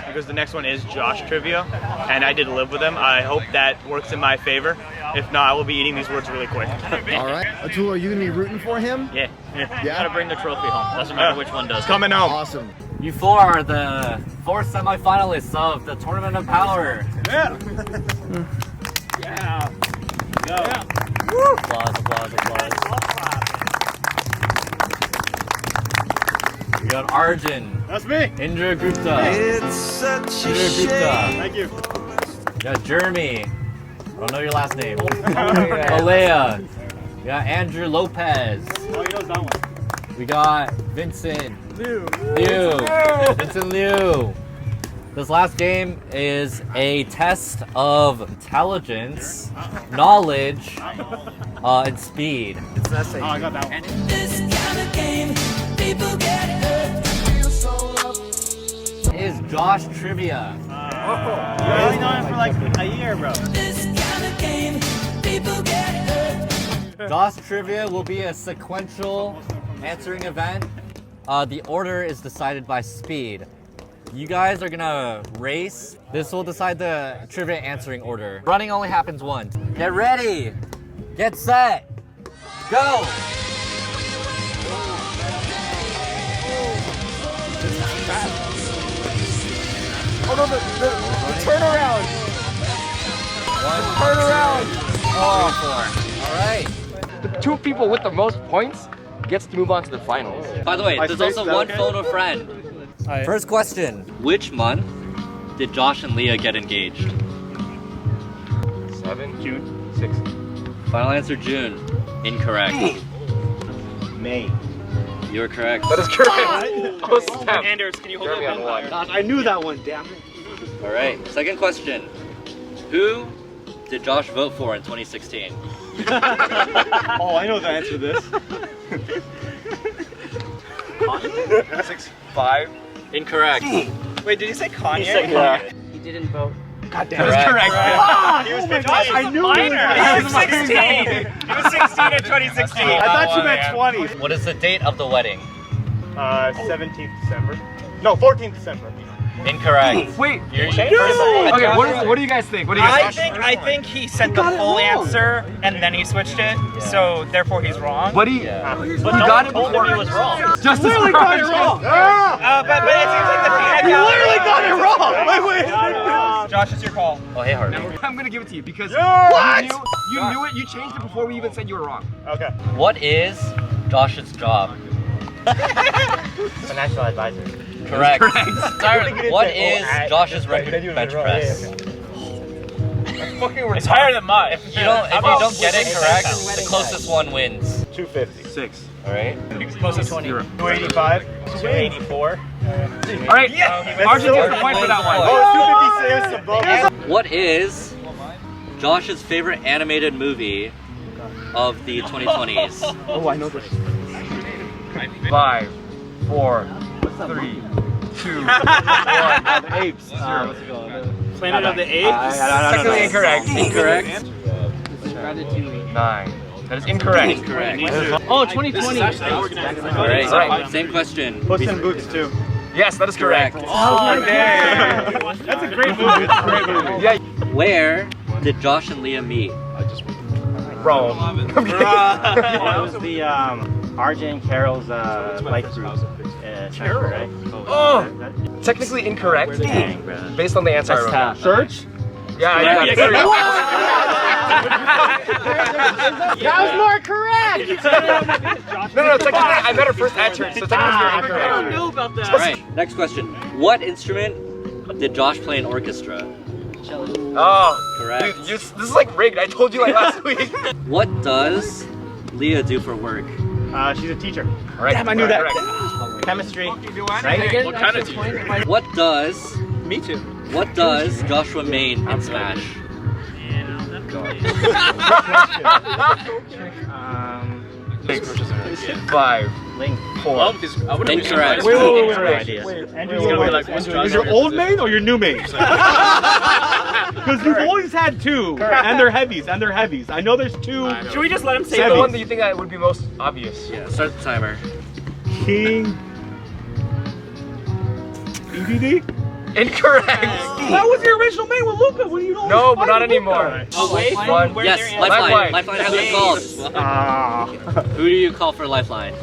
Because the next one is Josh Trivia, and I did live with him. I hope that works in my favor. If not, I will be eating these words really quick. All right. Atul, are you gonna be rooting for him? Yeah. Gotta bring the trophy home. Doesn't matter which one does. Coming home. Awesome. You four are the 4 semifinalists of the Tournament of Power. Yeah. Yeah. Go. Yeah. Woo. Applause, applause, applause. We got Arjun. That's me. Indra Gupta. It's such a shame. Thank you. We got Jeremy. I don't know your last name. Olea. We got Andrew Lopez. Oh, he knows that one. We got Vincent Liu. Vincent Liu. This last game is a test of intelligence, knowledge, and speed. Oh, I got that one. This kind of game, people get hurt. Is Josh Trivia. You only know him for like a year, bro. This kind of game, people get hurt. Josh Trivia will be a sequential answering event. The order is decided by speed. You guys are gonna race. This will decide the trivia answering order. Running only happens once. Get ready. Get set. Go. Oh no, the turnaround. Turnaround. Oh, all right. The 2 people with the most points gets to move on to the finals. By the way, there's also one photo friend. First question. Which month did Josh and Leah get engaged? 7 June 6th. Final answer, June. Incorrect. May. You're correct. That is correct. Oh, snap. Anders, can you hold Jeremy up on one. Gosh, I knew that one, damn it. All right. Second question. Who did Josh vote for in 2016? Oh, I know the answer to this. 6'5". Incorrect. Wait, did you say Kanye? He said Kanye. He didn't vote. God damn. Correct. Correct. He was 15. I knew he was 16. He was 16 in 2016. I thought you meant 20. What is the date of the wedding? 17th December. No, 14th December. Incorrect. Wait. Okay, What do you guys think? What do you guys I think he said the full answer and then he switched it, so therefore he's wrong. But he got it before he was wrong. Just literally got it wrong. But it seems like the head You literally got it wrong. Wait. Josh, it's your call. Oh, hey, Harvey. I'm gonna give it to you because What? you knew it. You changed it before we even said you were wrong. Okay. What is Josh's job? Financial advisor. Correct. Sorry, what is Josh's record bench press? It's higher than mine. If you don't get it correct, the closest one wins. 250. 6. All right. Closest 20. 285. 284. All right. Arjun gets the point for that one. Oh, 256 above. What is Josh's favorite animated movie of the 2020s? Oh, I know this. 5, 4, 3, 2, 1. The apes. 0. Planet of the Apes? Technically incorrect. Incorrect. 9. That is incorrect. Incorrect. Oh, 2020. All right. Same question. Puss in Boots too. Yes, that is correct. Oh, okay. That's a great movie. It's a great movie. Yeah. Where did Josh and Leah meet? Rome. It was the Arjun and Carol's life group. Church, right? Oh! Technically incorrect. Dang, bro. Based on the answer I wrote. Church? Yeah, I got it. That was more correct! No, technically I met her first at church, so technically you're incorrect. I don't know about that. All right. Next question. What instrument did Josh play in orchestra? Oh, correct. Dude, this is like rigged. I told you like last week. What does Leah do for work? She's a teacher. All right. Damn, I knew that. Chemistry. Right? What kind of teacher? What does Me too. What does Joshua main in Smash? Five. Link. 4. Incorrect. Is your old main or your new main? Because you've always had two, and they're heavies, I know there's two. Should we just let him say the one that you think that would be most obvious? Yeah, start the timer. King. EDD? Incorrect. That was your original main with Luca when you don't. No, but not anymore. Lifeline? Yes, Lifeline. Lifeline has been called. Who do you call for Lifeline?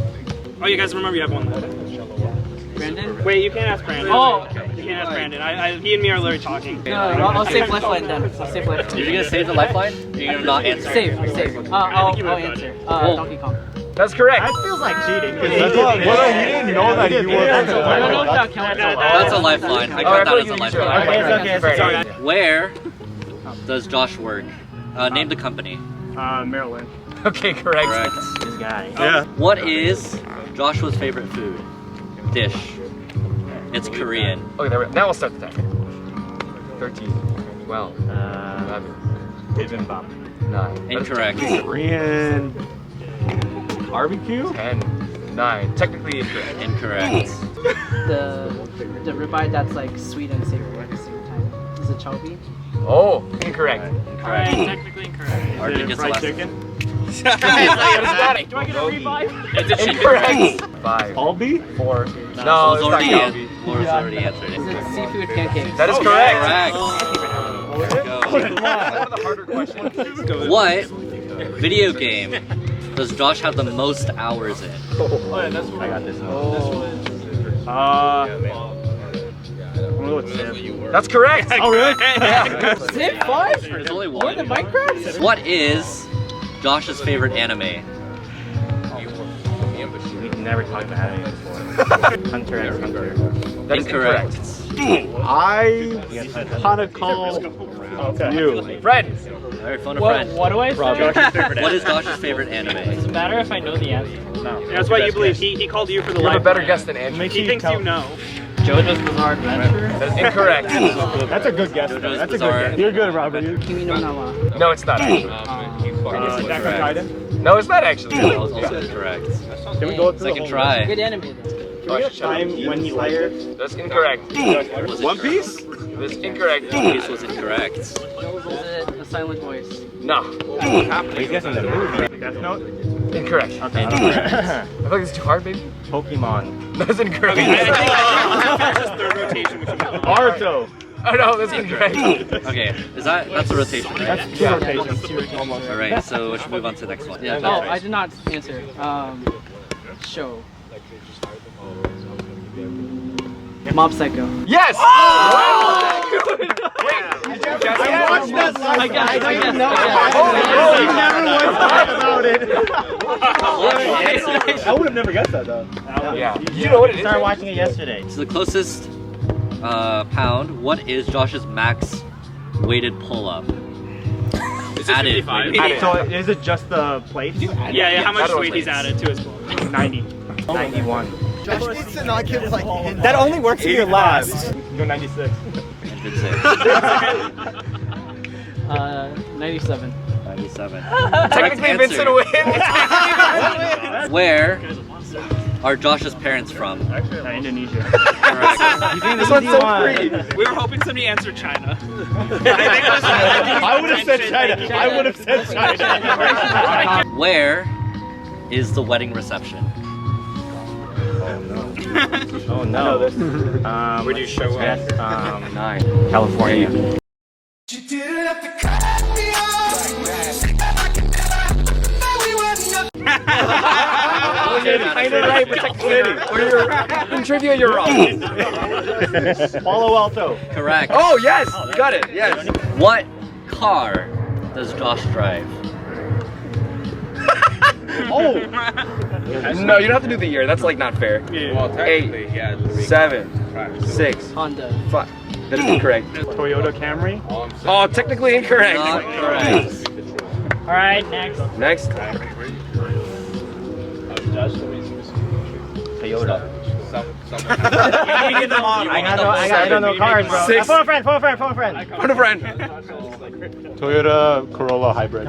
Oh, you guys remember you have one. Brandon? Wait, you can't ask Brandon. Oh, okay. You can't ask Brandon. He and me are literally talking. No, I'll save Lifeline then. I'll save Lifeline. You're gonna save the Lifeline? Or you're gonna not answer? Save. I'll answer. Donkey Kong. That's correct. That feels like cheating. He didn't know that you were. I don't know if that counts. That's a Lifeline. I count that as a Lifeline. Okay. Where does Josh work? Name the company. Maryland. Okay, correct. This guy. Yeah. What is Joshua's favorite food? Dish. It's Korean. Okay, there we go. Now we'll start the timer. 13, 12, 11, Bibimbap. 9. Incorrect. Korean barbecue? 10, 9. Technically incorrect. Incorrect. The ribeye that's like sweet and savory at the same time. Is it chobi? Oh, incorrect. Incorrect. Technically incorrect. Artie gets the Fried last chicken? Do Do I get a revive? It's incorrect. 5, Kalbi? 4. Laura's No, it's not already Kalbi. Laura's already answered Is it. it seafood pancakes? That is correct. Correct. One of the harder questions. What video game does Josh have the most hours in? I got this one. I'm gonna go with Civ. That's correct. Oh, really? Civ 5? There's only More one. than Minecraft? What is Josh's favorite anime? We've never talked about anime before. Hunter x Hunter. That is incorrect. I kind of call you. Fred. Alright, phone a friend. What do I say? What is Josh's favorite anime? Does it matter if I know the answer? No. That's why you believe he called you for the You have a life. better guess than Andrew. He thinks you know. JoJo's Bizarre Adventure? That is incorrect. That's a good guess. JoJo's That's a Bizarre. good guess. You're good, Robert. Kimi no Nawa. No, it's not actually. Attack on Titan? No, it's not actually. That was also incorrect. Can we go through Second the try. Good anime though. time when he Slayer? That's incorrect. Was it One Piece? That's incorrect. One Piece was incorrect. Is it A Silent Voice? No. He's guessing the movie. Death Note? Incorrect. Okay. I feel like it's too hard, baby. Pokemon. That's incorrect. Naruto. Oh no, that's incorrect. Okay, that's a rotation, right? That's two rotations. Almost. Alright, so we should move on to the next one. Yeah, Oh, I did not answer. Show. Mob Psycho. Yes! I watched that last I guess. I would have never guessed that though. Yeah. You know what it is? Started watching it yesterday. So the closest pound, what is Josh's max weighted pull-up? Added. So is it just the plate? Yeah, how much weight he's added to his ball? 90. 91. Josh needs to not give like hints. That only works if you're last. Go 96. Good save. 97. 97. Technically, Correct Vincent answer. wins. Where are Josh's parents from? Indonesia. Correct. This one's so free. We were hoping somebody answered China. I would have said China. I would have said China. Where is the wedding reception? Oh no. Where do you show up? 9. California. In trivia, you're wrong. Palo Alto. Correct. Oh yes, got it. Yes. What car does Josh drive? Oh. No, you don't have to do the year. That's like not fair. Well, technically, 8, 7, 6, Honda. 5. That is incorrect. Toyota Camry. Oh, technically incorrect. Not correct. Alright, next. Next. Toyota. I don't know cars, bro. Phone a friend. Toyota Corolla hybrid.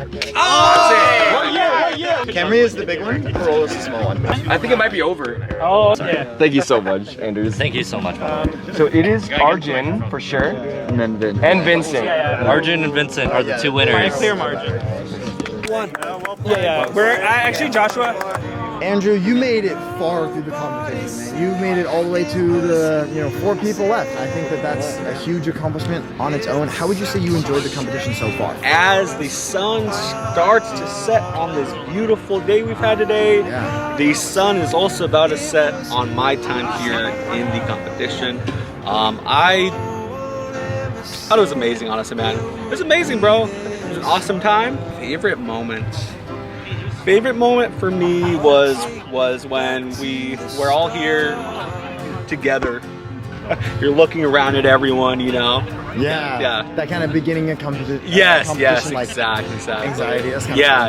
Camry is the big one. Corolla is the small one. I think it might be over. Oh, yeah. Thank you so much, Anders. Thank you so much. So it is Arjun for sure, And then Vin. and Vincent. Arjun and Vincent are the two winners. Clear margin. Yeah. We're actually Joshua. Andrew, you made it far through the competition, man. You made it all the way to the 4 people left. I think that's a huge accomplishment on its own. How would you say you enjoyed the competition so far? As the sun starts to set on this beautiful day we've had today, the sun is also about to set on my time here in the competition. I thought it was amazing, honestly, man. It was amazing, bro. It was an awesome time. Favorite moment for me was when we were all here together. You're looking around at everyone, Yeah. Yeah. That kind of beginning of competition. Yes, like exactly. Anxiety. That's kind Yeah.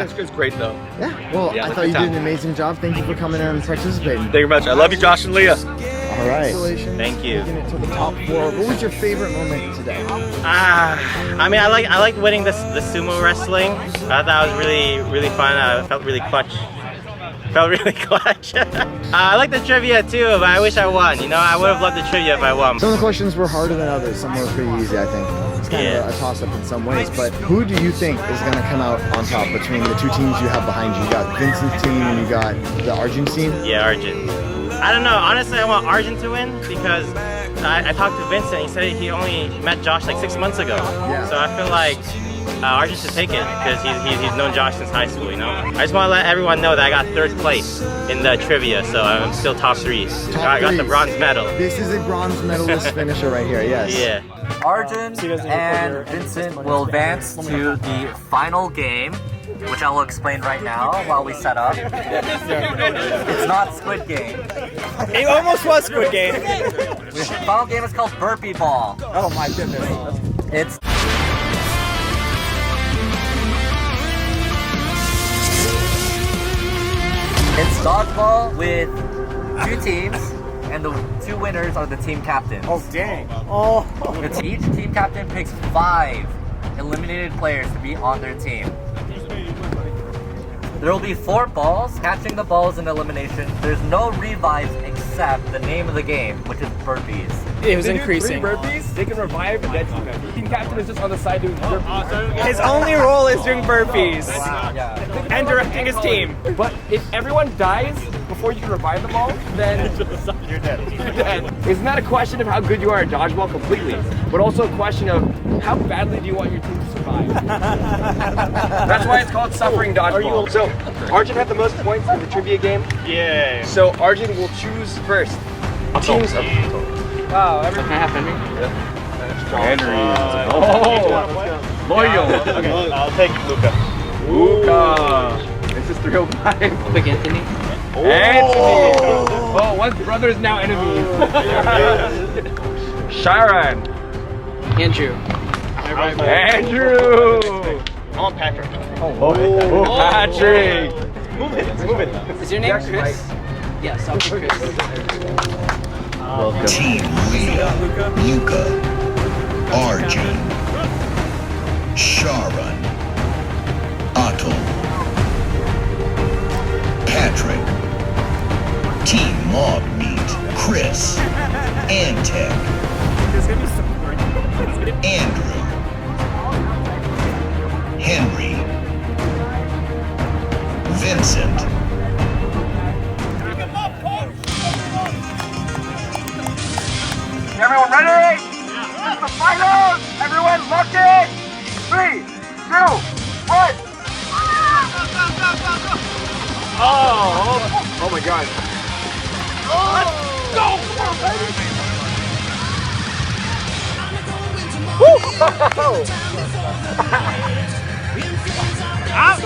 of It's great though. Yeah. Well, Yeah, I it was thought a you good did time. an amazing job. Thank you for coming in and participating. Thank you very much. I love you, Josh and Leah. All right. Thank you. Making it to the top 4. What was your favorite moment today? I mean, I like winning the sumo wrestling. I thought that was really fun. I felt really clutch. I like the trivia too, but I wish I won. I would have loved the trivia if I won. Some of the questions were harder than others. Some were pretty easy, I think. It's kind of a toss-up in some ways. But who do you think is going to come out on top between the 2 teams you have behind you? You got Vincent's team and you got the Arjun team? Yeah, Arjun. I don't know. Honestly, I want Arjun to win because I talked to Vincent. He said he only met Josh like 6 months ago. Yeah. So I feel like Arjun should take it because he's known Josh since high school, I just want to let everyone know that I got 3rd place in the trivia, so I'm still top 3. I got the bronze medal. This is a bronze medalist finisher right here, yes. Yeah. Arjun and Vincent will advance to the final game, which I will explain right now while we set up. It's not Squid Game. It almost was Squid Game. The final game is called Burpee Ball. Oh my goodness. It's dodgeball with 2 teams, and the 2 winners are the team captains. Oh dang. Each team captain picks 5 eliminated players to be on their team. There will be 4 balls. Catching the balls in elimination. There's no revives except the name of the game, which is burpees. It was increasing. Burpees, they can revive a dead team member. Team captain is just on the side doing burpees. His only role is doing burpees and directing his team. But if everyone dies before you can revive them all, then you're dead. You're dead. It's not a question of how good you are at dodgeball completely, but also a question of how badly do you want your team to survive. That's why it's called suffering dodgeball. So Arjun had the most points in the trivia game. Yeah. So Arjun will choose first. Teams of Wow, everything happened. Andrew. Loyal. Okay, I'll take Luca. Luca. This is 305. Big Anthony. Anthony. Oh, once brothers, now enemies. Sharon. Andrew. Andrew. I want Patrick. Patrick. Move it. Is your name Chris? Yes, I'll be Chris. Welcome. Team leader, Luca, Arjun, Sharon, Atul, Patrick, Team Mob Meat, Chris, Antec, Andrew, Henry, Vincent, Everyone ready? It's the finals! Everyone locked in! 3, 2, 1! Oh my God. Let's go! Out!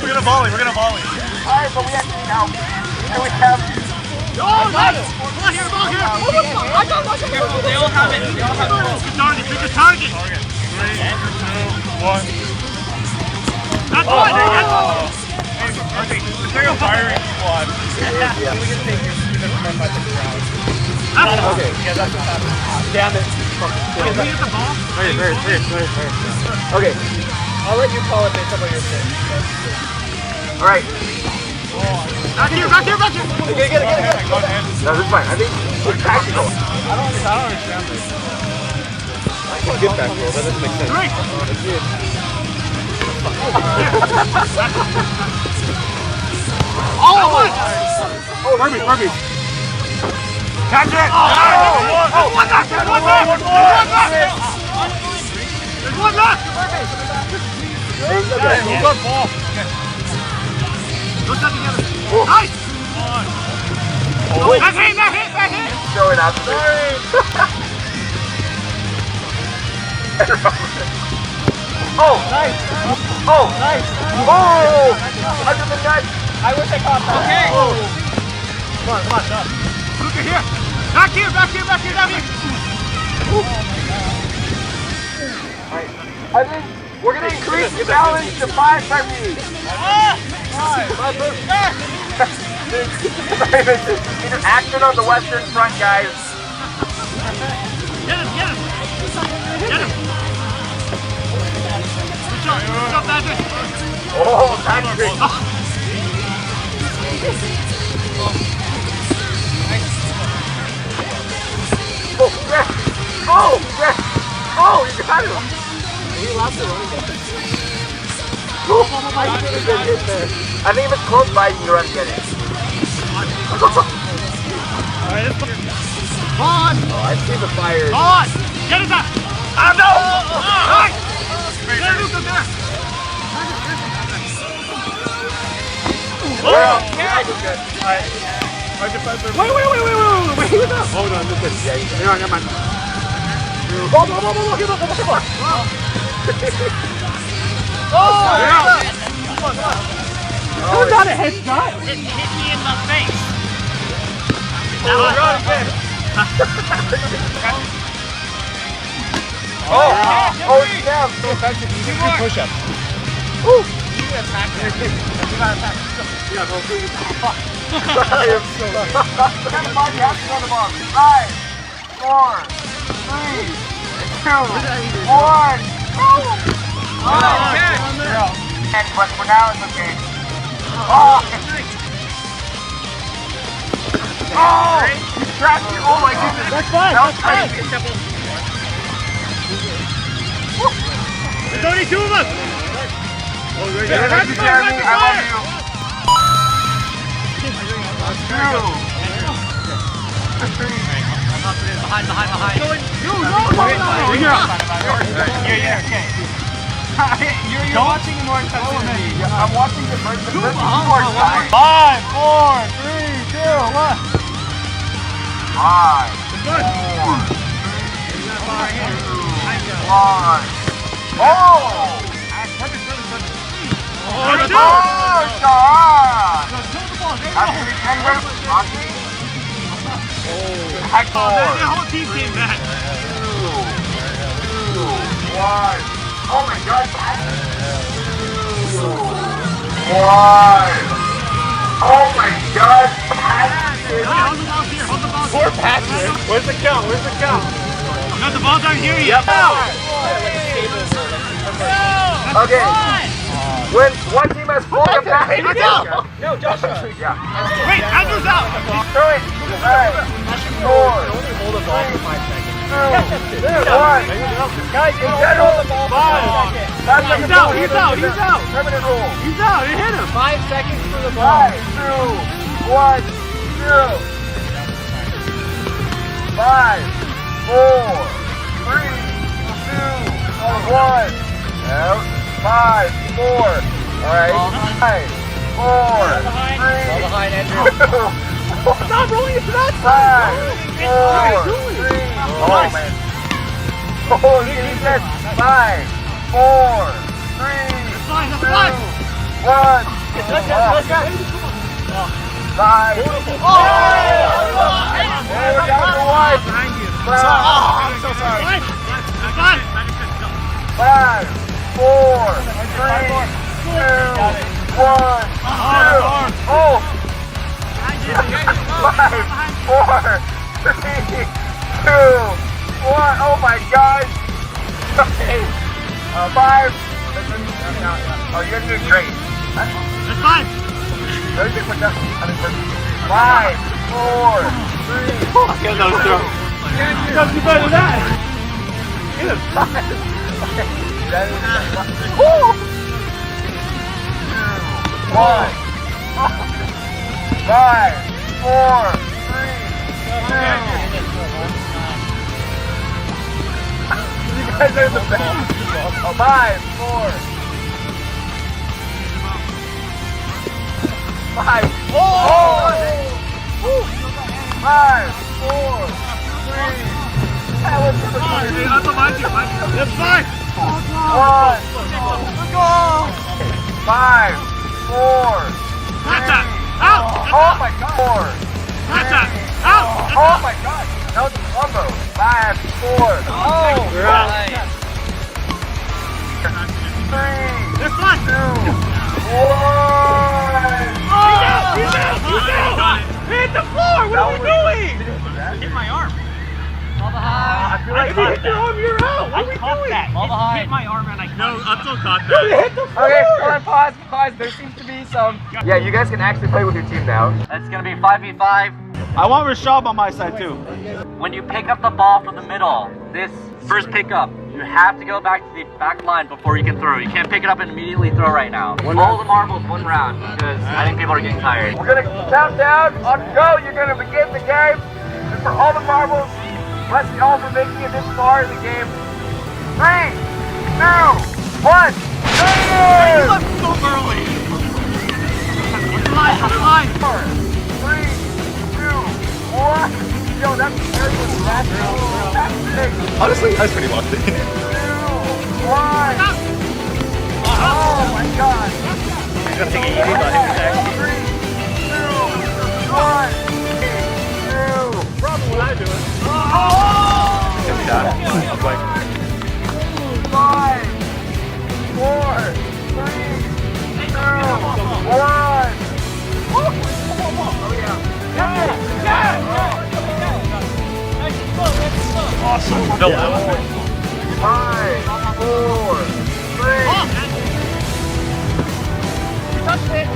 We're gonna volley. Alright, but we have now. Here we have. Oh, nice! Ball here! I got one! They all have it. Pick a target! 3, 2, 1. That's one! Okay, a firing squad. Okay. Damn it. Can we get the ball? Okay. I'll let you call it based on what you're saying. Alright. Back here, back here, back here! Get it. No, this is fine. I think it's tactical. I don't understand this. I can get back roll. That doesn't make sense. Great. That's it. Oh, Murphy. catch it! One left! There's one left! Good ball. Those up together. Nice! That hit! Show it up. Sorry. Nice. Under the net. I wish I caught that. Okay. Come on. Look at here. Back here, down here. I think we're going to increase the challenge to 5 Premiers. Action on the Western Front, guys. Get him. Good shot, Patrick. Oh, Patrick. Oh, you got him. He lost the run again. I think if it's close by, you can run and get it. Alright, let's put it. On! Oh, I see the fire. On! Get it up! Oh, no! Nice! There, Luca, there! Well, Good. Alright. Our defensive. Wait. Who's up? Hold on, this is. Yeah, never mind. Come on. Who's got a headshot? It hit me in the face. Damn. So effective. You can do push-ups. Woo. You got attack. Yeah, go through your fuck. Kind of body has to go to the ball. 5, 4, 3, 2, 1. But for now it's okay. Trapped you. Oh my goodness. That's fine. That was crazy. There's only 2 of us. I love you, Jeremy. I love you. 2. Behind. You're watching the more intensity. I'm watching the person. 5, 4, 3, 2, 1. 5, 4, 3, 2, 1. Oh! Sean! After 10 minutes, Rocky. The whole team came back. 2, 1. Oh my God! 1. Oh my God! Hold the ball here. Poor Patrick. Where's the count? No, the ball's aren't here yet. Okay. When one team has full capacity. No, Joshua. Yeah. Wait, Andrew's out. Throw it. 5, 4, 3, 2, 1. Guys, in general, 5 seconds. He's out. Permanent rule. He's out. It hit him. 5 seconds for the 5, ball. 2, 1, 0. 5, 4, 3, 2, 1. Out. 5, 4. All right. 5, 4, 3, Behind Andrew. Stop rolling it to that side. 5, 4, 3. Oh man. Oh, look at this. 5, 4, 3, 2, 1. 5. Oh! We're down to 1. I'm so sorry. 5, 4, 3, 2, Oh! 5, 4, 3, 2, 1. Oh my gosh! Okay. 5. Oh, you're gonna do great. That's fine. 5, 4, 3. I got no throw. You got to do better than that. Get it 5. Woo! 1. 5, 4, 3, 2. You guys are the best. 5, 4. 5. Oh! 5, 4, 3. That's fine. 1. Go! 5, 4. That's out. Out. Oh my God. 4. That's out. Out. Oh my God. That was a combo. 5, 4. Oh. You're out. 3. This one. 2. 1. He's out. Hit the floor. What are we doing? Hit my arm. Ball behind. I feel like you hit your arm. You're out. What are we doing? That. Ball behind. Hit my arm and I caught. No, I'm still caught that. You hit the floor. Okay, hold on, pause. There seems to be some. Yeah, you guys can actually play with your team now. It's gonna be 5v5. I want Rashab on my side too. When you pick up the ball from the middle, this first pickup, you have to go back to the back line before you can throw. You can't pick it up and immediately throw right now. All the marbles, 1 round, because I think people are getting tired. We're gonna count down on go. You're gonna begin the game. And for all the marbles, bless you all for making it this far in the game. 3, 2, 1. You left so early. Line. 4, 3, 2, 1. Yo, that's scary with the last round. That's Honestly, I was pretty locked in. 2, 1. Oh my God. I'm gonna take it easy, but 3, 2, 1. 2. Probably what I'm doing. Oh! Get me down. I'm like, 5, 4, 3, 2, 1. Oh yeah. Awesome. Fill that one. 5, 4, 3. You touched it.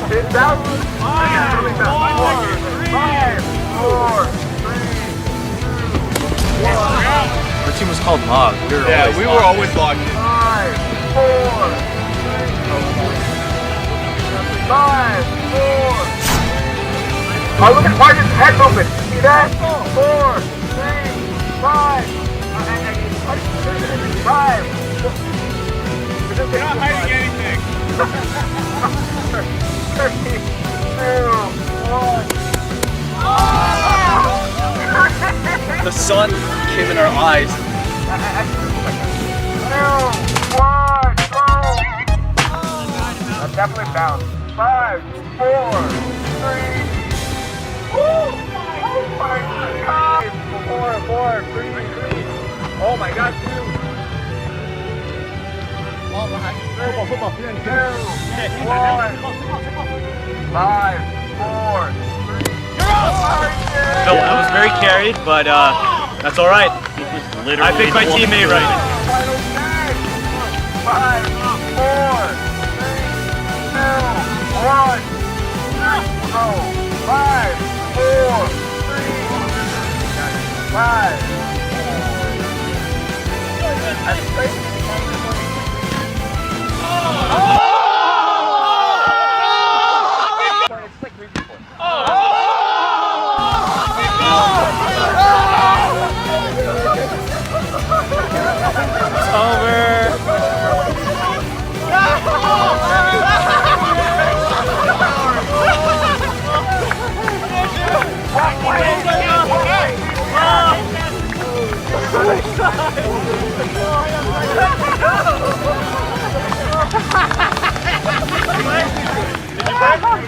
It's out. 5, 4, 3, 2, 1. our team was called Mob. We were always locked in. 5, 4, 5, 4. Oh, look at Martin's head movement. See that? 4, 3, 5. 5. We're not hiding anything. 3, 2, 1. The sun came in our eyes. 2, 1, go! That's definitely bounced. 5, 4, 3. Woo! Oh my God! 4, 3, 3. Oh my God, 2. Ball behind. Football. 2, 1. 5, 4, 3. Phil, I was very carried, but that's all right. I picked my teammate right. 5, 4, 3, 2, 1. Go. 5, 4, 3, 5. That's crazy. It's over.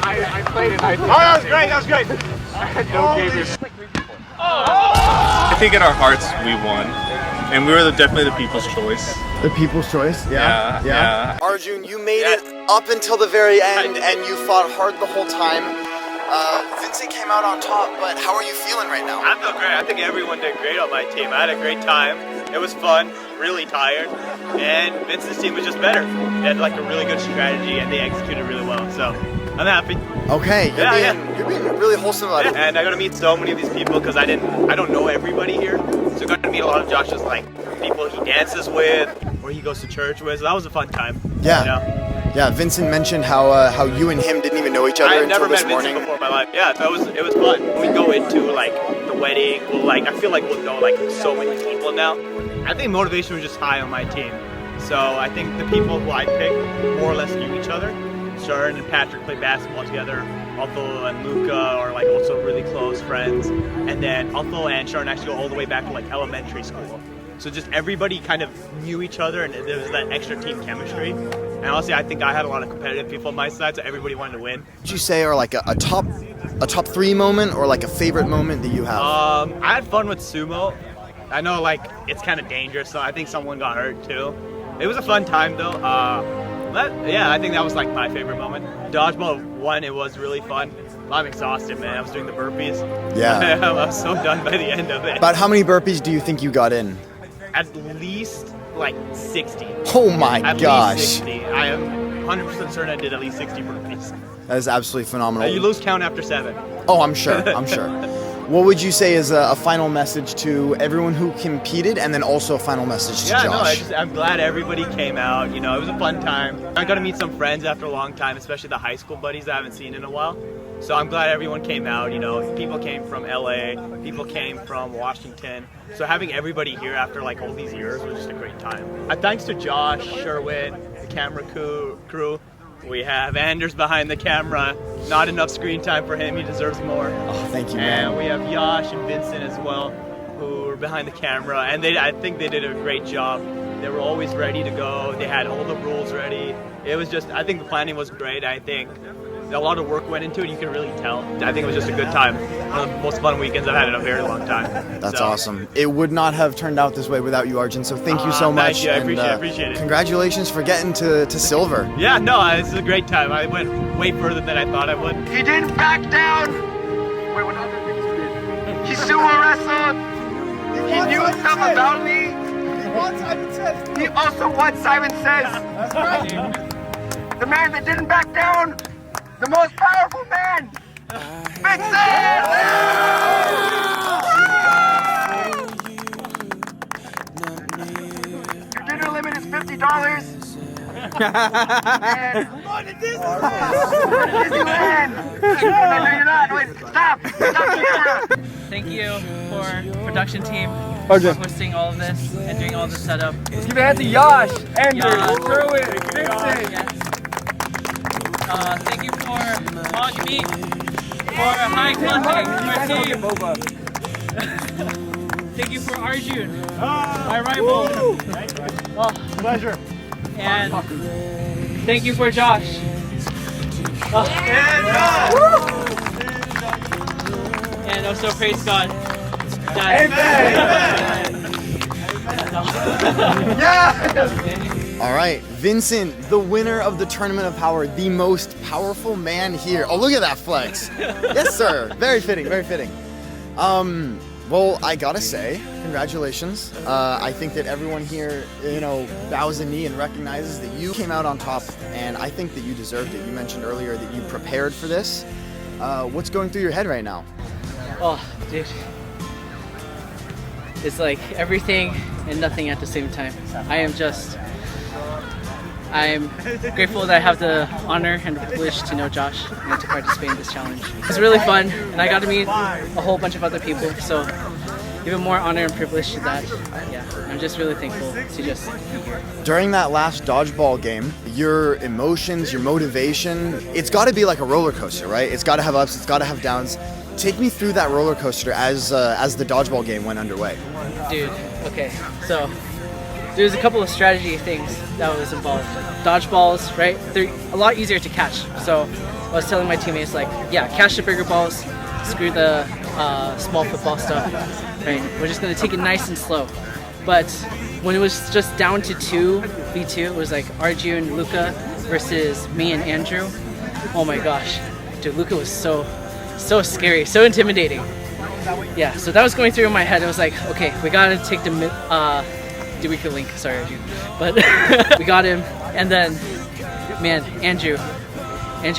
I played it. That was great. I had no gamers. I think in our hearts we won. and we were definitely the people's choice. The people's choice? Yeah. Arjun, you made it up until the very end, and you fought hard the whole time. Vincent came out on top, but how are you feeling right now? I feel great. I think everyone did great on my team. I had a great time. It was fun, really tired, and Vincent's team was just better. They had like a really good strategy, and they executed really well, so I'm happy. Okay, you're being really wholesome about it. And I got to meet so many of these people because I don't know everybody here, so I got to meet a lot of Josh's like people he dances with or he goes to church with. So that was a fun time. Yeah. You know? Yeah, Vincent mentioned how you and him didn't even know each other I until never this met morning. Vincent before in my life. Yeah, so it was fun. When we go into like the wedding, I feel like we'll know like so many people now. I think motivation was just high on my team. So I think the people who I picked more or less knew each other. Sharon and Patrick play basketball together. Otho and Luca are like also really close friends. And then Otho and Sharon actually go all the way back to like elementary school. So just everybody kind of knew each other, and there was that extra team chemistry. And honestly, I think I had a lot of competitive people on my side, so everybody wanted to win. Would you say are like a top 3 moment or like a favorite moment that you have? I had fun with sumo. I know like it's kind of dangerous, so I think someone got hurt too. It was a fun time though. But yeah, I think that was like my favorite moment. Dodgeball 1, it was really fun. I'm exhausted, man. I was doing the burpees. Yeah. I was so done by the end of it. About how many burpees do you think you got in? At least like 60. Oh my gosh. At least 60. I am 100% certain I did at least 60 burpees. That is absolutely phenomenal. You lose count after 7. Oh, I'm sure. What would you say is a final message to everyone who competed, and then also a final message to Josh? I'm glad everybody came out. You know, it was a fun time. I got to meet some friends after a long time, especially the high school buddies I haven't seen in a while. So I'm glad everyone came out. You know, people came from LA, people came from Washington. So having everybody here after like all these years was just a great time. Thanks to Josh, Sherwin, the camera crew. We have Anders behind the camera. Not enough screen time for him. He deserves more. Oh, thank you, man. And we have Yash and Vincent as well, who are behind the camera. And I think they did a great job. They were always ready to go. They had all the rules ready. It was just, I think the planning was great. I think a lot of work went into it. You can really tell. I think it was just a good time. One of the most fun weekends I've had in a very long time. That's awesome. It would not have turned out this way without you, Arjun. So thank you so much. Thank you. I appreciate it. Congratulations for getting to silver. Yeah, no, it's a great time. I went way further than I thought I would. He didn't back down. Wait, what other things did? He sumo wrestled. He knew stuff about me. He won Simon Says. He also won Simon Says. That's right. The man that didn't back down. The most powerful man. Vincent! Your dinner limit is $50. Disneyland! No, you're not. Wait, stop! Stop camera! Thank you for production team Arjun. for hosting all of this and doing all the setup. Let's give a hand to Yash, Andrew, Yash. Sherwin, Yash, Vincent. yes. Thank you for Mog Meat, for High Clutching, our team. Thank you for Arjun, my rival. Well, pleasure. And thank you for Josh. And also praise God. All right, Vincent, the winner of the Tournament of Power, the most powerful man here. Oh, look at that flex. Yes, sir. Very fitting, very fitting. Well, I gotta say, congratulations. I think that everyone here, bows a knee and recognizes that you came out on top, and I think that you deserved it. You mentioned earlier that you prepared for this. What's going through your head right now? Oh, dude. It's like everything and nothing at the same time. I'm grateful that I have the honor and the privilege to know Josh and to participate in this challenge. It's really fun, and I got to meet a whole bunch of other people, so even more honor and privilege to that. Yeah, I'm just really thankful to just be here. During that last dodgeball game, your emotions, your motivation, it's got to be like a roller coaster, right? It's got to have ups, it's got to have downs. Take me through that roller coaster as the dodgeball game went underway. Dude, okay, so there's a couple of strategy things that was involved. Dodgeballs, right? They're a lot easier to catch. So I was telling my teammates, like, yeah, catch the bigger balls, screw the small football stuff, right? We're just gonna take it nice and slow. But when it was just down to 2v2, it was like Arjun, Luca versus me and Andrew. Oh my gosh, dude, Luca was so scary, so intimidating. Yeah, so that was going through my head. I was like, okay, we gotta take the weaker link. Sorry, Arjun, but we got him. And then, man, Andrew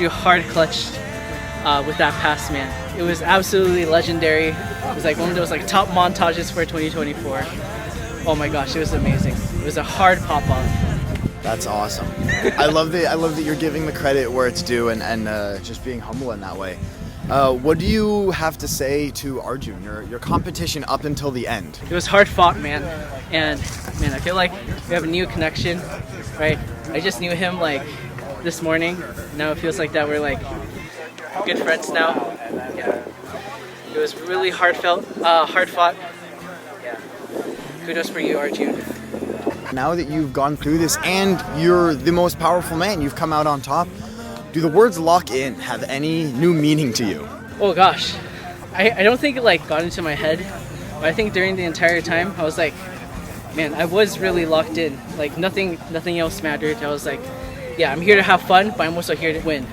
hard clutched with that pass, man. It was absolutely legendary. It was like one of those like top montages for 2024. Oh my gosh, it was amazing. It was a hard pop off. That's awesome. I love that you're giving the credit where it's due and just being humble in that way. What do you have to say to Arjun, your competition up until the end? It was hard fought, man. And man, I feel like we have a new connection, right? I just knew him like this morning. Now it feels like that we're like good friends now. Yeah. It was really hard fought. Yeah. Kudos for you, Arjun. Now that you've gone through this and you're the most powerful man, you've come out on top, do the words lock in have any new meaning to you? Oh gosh, I don't think it like got into my head, but I think during the entire time I was like, man, I was really locked in. Like nothing else mattered. I was like, yeah, I'm here to have fun, but I'm also here to win.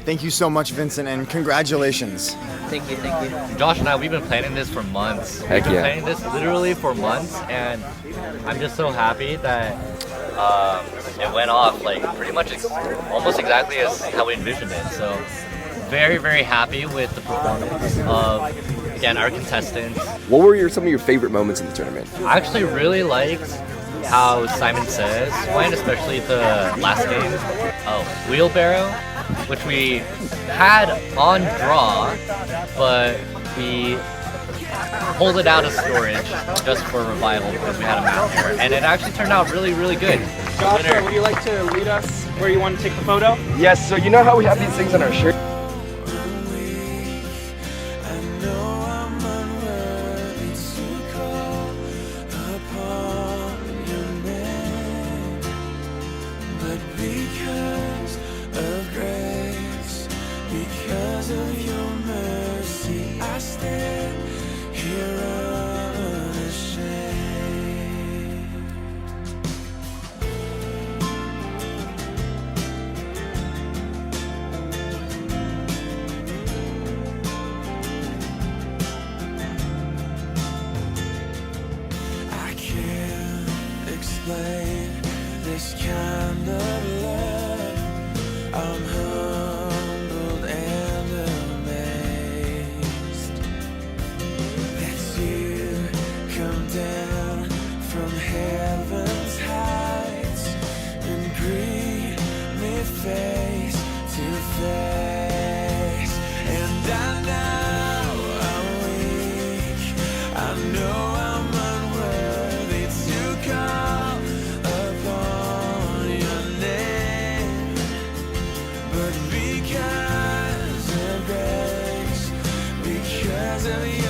Thank you so much, Vincent, and congratulations. Thank you. Josh and I, we've been planning this for months. Heck we've been yeah. planning this literally for months, and I'm just so happy that it went off like pretty much almost exactly as how we envisioned it. So very, very happy with the performance of, again, our contestants. What were some of your favorite moments in the tournament? I actually really liked how Simon Says went, especially the last game, Wheelbarrow, which we had on draw, but we pulled it out of storage just for revival because we had a map here, and it actually turned out really, really good. Josh, would you like to lead us where you want to take the photo? Yes, so you know how we have these things on our shirt? This kind of love, I'm humbled and amazed that you come down from heaven's heights and greet me face to face. And I know I'm weak, I know I'm unworthy to call because of grace, because of you.